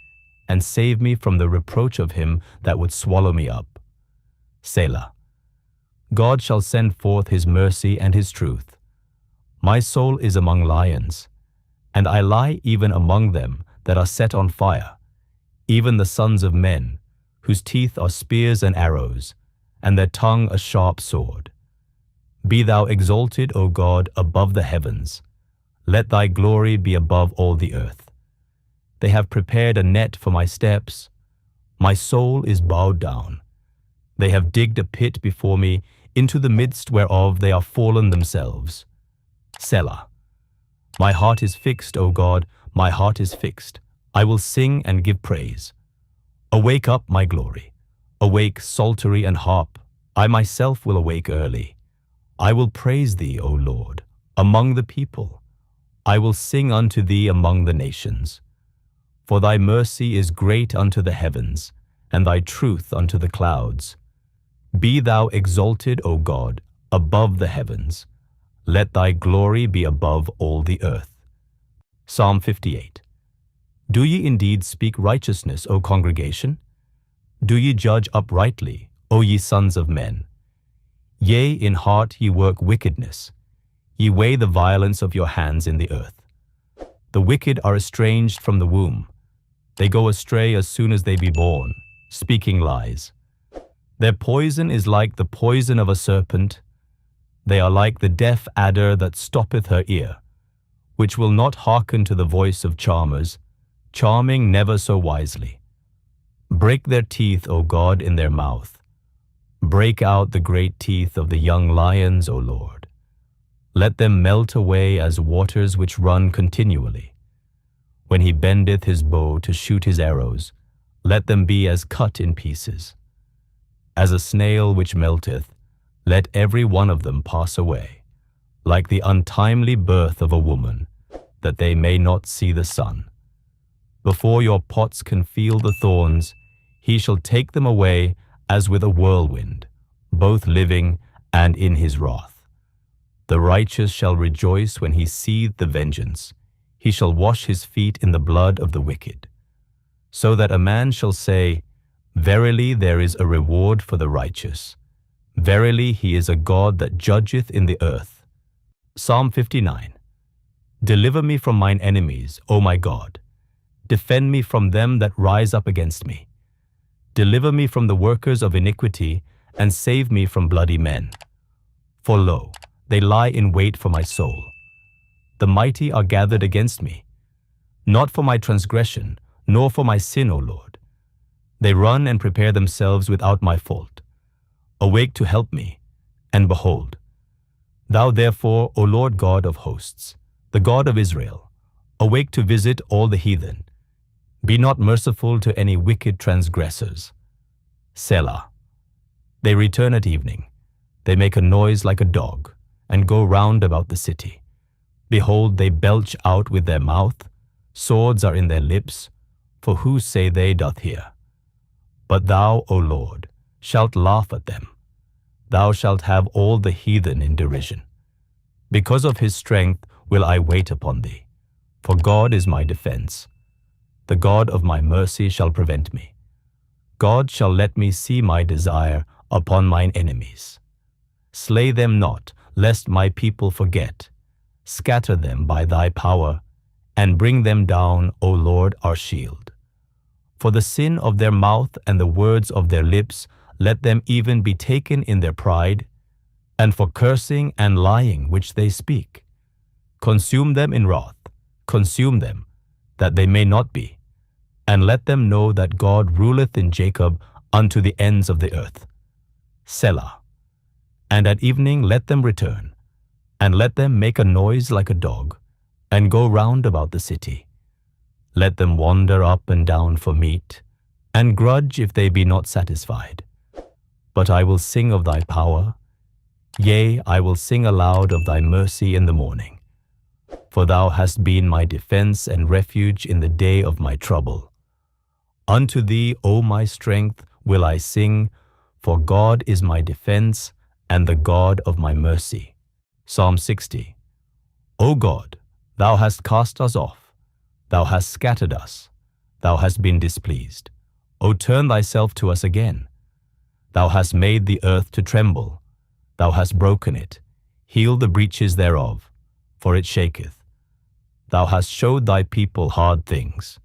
and save me from the reproach of him that would swallow me up. Selah. God shall send forth his mercy and his truth. My soul is among lions, and I lie even among them that are set on fire, even the sons of men, whose teeth are spears and arrows, and their tongue a sharp sword. Be thou exalted, O God, above the heavens. Let thy glory be above all the earth. They have prepared a net for my steps. My soul is bowed down. They have digged a pit before me, into the midst whereof they are fallen themselves. Selah. My heart is fixed, O God, my heart is fixed. I will sing and give praise. Awake up, my glory. Awake, psaltery and harp. I myself will awake early. I will praise thee, O Lord, among the people. I will sing unto thee among the nations. For thy mercy is great unto the heavens, and thy truth unto the clouds. Be thou exalted, O God, above the heavens. Let thy glory be above all the earth. Psalm 58. Do ye indeed speak righteousness, O congregation? Do ye judge uprightly, O ye sons of men? Yea, in heart ye work wickedness. Ye weigh the violence of your hands in the earth. The wicked are estranged from the womb. They go astray as soon as they be born, speaking lies. Their poison is like the poison of a serpent. They are like the deaf adder that stoppeth her ear, which will not hearken to the voice of charmers, charming never so wisely. Break their teeth, O God, in their mouth. Break out the great teeth of the young lions, O Lord. Let them melt away as waters which run continually. When he bendeth his bow to shoot his arrows, let them be as cut in pieces. As a snail which melteth, let every one of them pass away, like the untimely birth of a woman, that they may not see the sun. Before your pots can feel the thorns, he shall take them away as with a whirlwind, both living and in his wrath. The righteous shall rejoice when he seeth the vengeance. He shall wash his feet in the blood of the wicked. So that a man shall say, Verily there is a reward for the righteous. Verily he is a God that judgeth in the earth. Psalm 59. Deliver me from mine enemies, O my God. Defend me from them that rise up against me. Deliver me from the workers of iniquity, and save me from bloody men. For lo, they lie in wait for my soul. The mighty are gathered against me, not for my transgression, nor for my sin, O Lord. They run and prepare themselves without my fault. Awake to help me, and behold, thou therefore, O Lord God of hosts, the God of Israel, Awake to visit all the heathen. Be not merciful to any wicked transgressors. Selah. They return at evening. They make a noise like a dog, and go round about the city. Behold, they belch out with their mouth. Swords are in their lips. For who, say they, doth hear? But thou, O Lord, shalt laugh at them. Thou shalt have all the heathen in derision. Because of his strength will I wait upon thee. For God is my defense. The God of my mercy shall prevent me. God shall let me see my desire upon mine enemies. Slay them not, lest my people forget. Scatter them by thy power, and bring them down, O Lord, our shield. For the sin of their mouth and the words of their lips, let them even be taken in their pride, and for cursing and lying which they speak. Consume them in wrath, consume them, that they may not be, and let them know that God ruleth in Jacob unto the ends of the earth. Selah. And at evening let them return, and let them make a noise like a dog, and go round about the city. Let them wander up and down for meat, and grudge if they be not satisfied. But I will sing of thy power, yea, I will sing aloud of thy mercy in the morning. For thou hast been my defense and refuge in the day of my trouble. Unto thee, O my strength, will I sing, for God is my defense and the God of my mercy. Psalm 60. O God, thou hast cast us off, thou hast scattered us, thou hast been displeased. O turn thyself to us again. Thou hast made the earth to tremble, thou hast broken it, heal the breaches thereof, for it shaketh. Thou hast showed thy people hard things.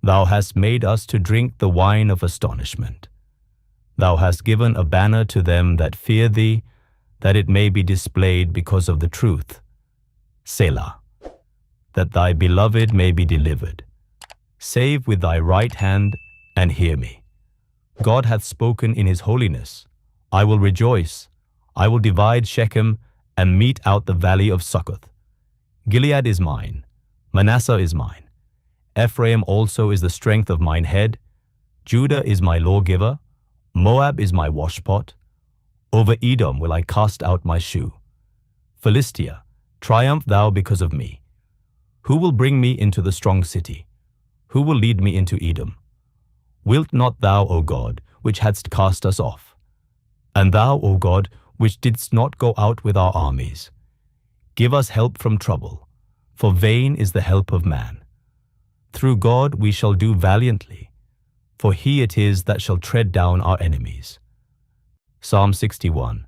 Thou hast made us to drink the wine of astonishment. Thou hast given a banner to them that fear thee, that it may be displayed because of the truth. Selah. That thy beloved may be delivered. Save with thy right hand, and hear me. God hath spoken in his holiness. I will rejoice. I will divide Shechem, and mete out the valley of Succoth. Gilead is mine. Manasseh is mine. Ephraim also is the strength of mine head. Judah is my lawgiver. Moab is my washpot. Over Edom will I cast out my shoe. Philistia, triumph thou because of me. Who will bring me into the strong city? Who will lead me into Edom? Wilt not thou, O God, which hadst cast us off? And thou, O God, which didst not go out with our armies? Give us help from trouble, for vain is the help of man. Through God we shall do valiantly, for he it is that shall tread down our enemies. Psalm 61.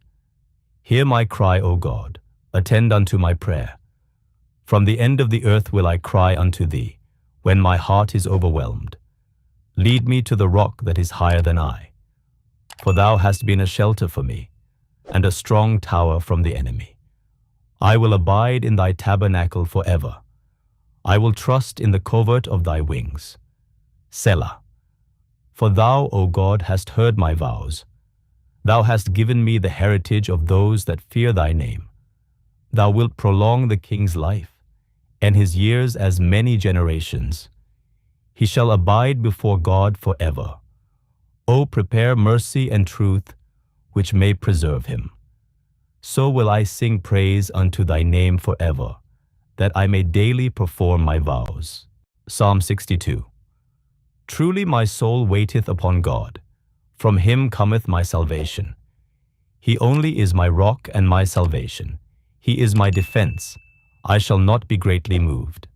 Hear my cry, O God, attend unto my prayer. From the end of the earth will I cry unto thee, when my heart is overwhelmed. Lead me to the rock that is higher than I. For thou hast been a shelter for me, and a strong tower from the enemy. I will abide in thy tabernacle forever. I will trust in the covert of thy wings. Selah. For thou, O God, hast heard my vows. Thou hast given me the heritage of those that fear thy name. Thou wilt prolong the king's life, and his years as many generations. He shall abide before God forever. O prepare mercy and truth, which may preserve him. So will I sing praise unto thy name forever, that I may daily perform my vows. Psalm 62. Truly my soul waiteth upon God. From him cometh my salvation. He only is my rock and my salvation. He is my defense. I shall not be greatly moved.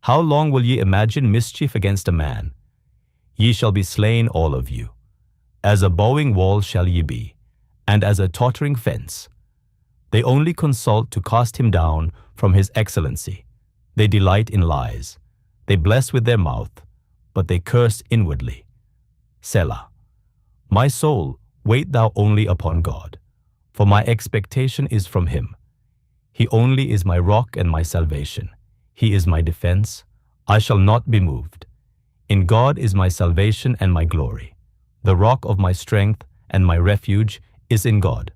How long will ye imagine mischief against a man? Ye shall be slain all of you. As a bowing wall shall ye be, and as a tottering fence. They only consult to cast him down from his excellency. They delight in lies. They bless with their mouth, but they curse inwardly. Selah. My soul, wait thou only upon God, for my expectation is from him. He only is my rock and my salvation. He is my defense. I shall not be moved. In God is my salvation and my glory. The rock of my strength and my refuge is in God.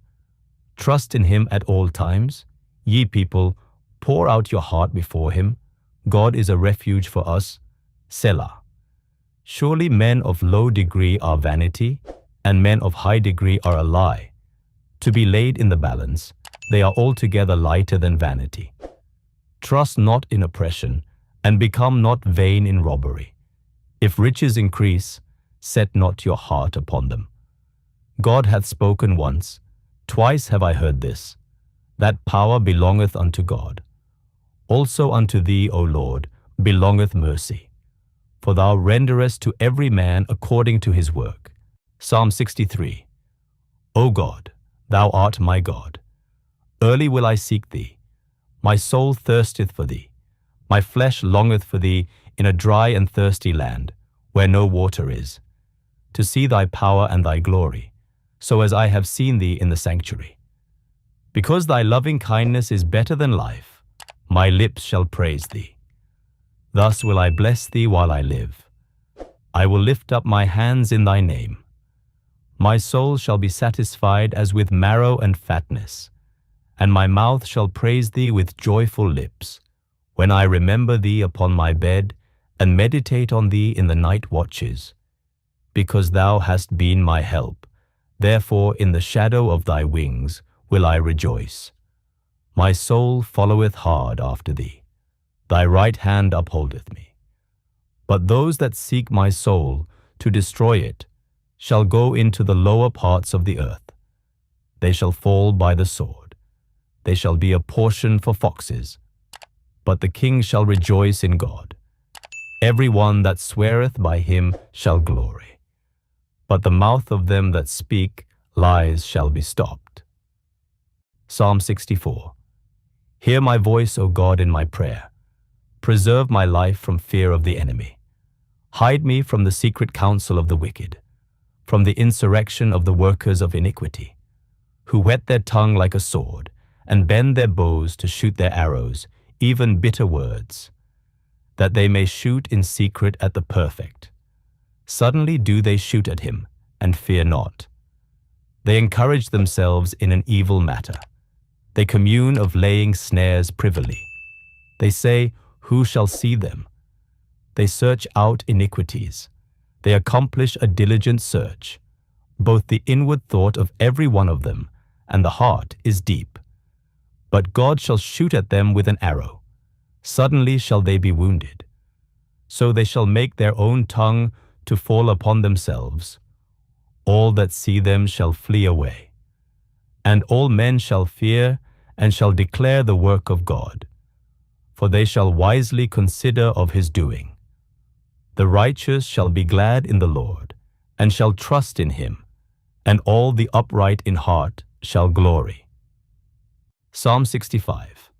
Trust in him at all times. Ye people, pour out your heart before him. God is a refuge for us. Selah. Surely men of low degree are vanity, and men of high degree are a lie. To be laid in the balance, they are altogether lighter than vanity. Trust not in oppression, and become not vain in robbery. If riches increase, set not your heart upon them. God hath spoken once, twice have I heard this, that power belongeth unto God. Also unto thee, O Lord, belongeth mercy, for thou renderest to every man according to his work. Psalm 63. O God, thou art my God. Early will I seek thee. My soul thirsteth for thee. My flesh longeth for thee in a dry and thirsty land, where no water is, to see thy power and thy glory, so as I have seen thee in the sanctuary. Because thy loving kindness is better than life, my lips shall praise thee. Thus will I bless thee while I live. I will lift up my hands in thy name. My soul shall be satisfied as with marrow and fatness, and my mouth shall praise thee with joyful lips, when I remember thee upon my bed, and meditate on thee in the night watches. Because thou hast been my help, therefore in the shadow of thy wings will I rejoice. My soul followeth hard after thee. Thy right hand upholdeth me. But those that seek my soul to destroy it shall go into the lower parts of the earth. They shall fall by the sword. They shall be a portion for foxes. But the king shall rejoice in God. Every one that sweareth by him shall glory. But the mouth of them that speak lies shall be stopped. Psalm 64. Hear my voice, O God, in my prayer. Preserve my life from fear of the enemy. Hide me from the secret counsel of the wicked, from the insurrection of the workers of iniquity, who whet their tongue like a sword, and bend their bows to shoot their arrows, even bitter words, that they may shoot in secret at the perfect. Suddenly do they shoot at him, and fear not. They encourage themselves in an evil matter. They commune of laying snares privily. They say, who shall see them? They search out iniquities. They accomplish a diligent search. Both the inward thought of every one of them and the heart is deep. But God shall shoot at them with an arrow. Suddenly shall they be wounded. So they shall make their own tongue to fall upon themselves. All that see them shall flee away. And all men shall fear and shall declare the work of God. For they shall wisely consider of his doing. The righteous shall be glad in the Lord, and shall trust in him, and all the upright in heart shall glory. Psalm 65.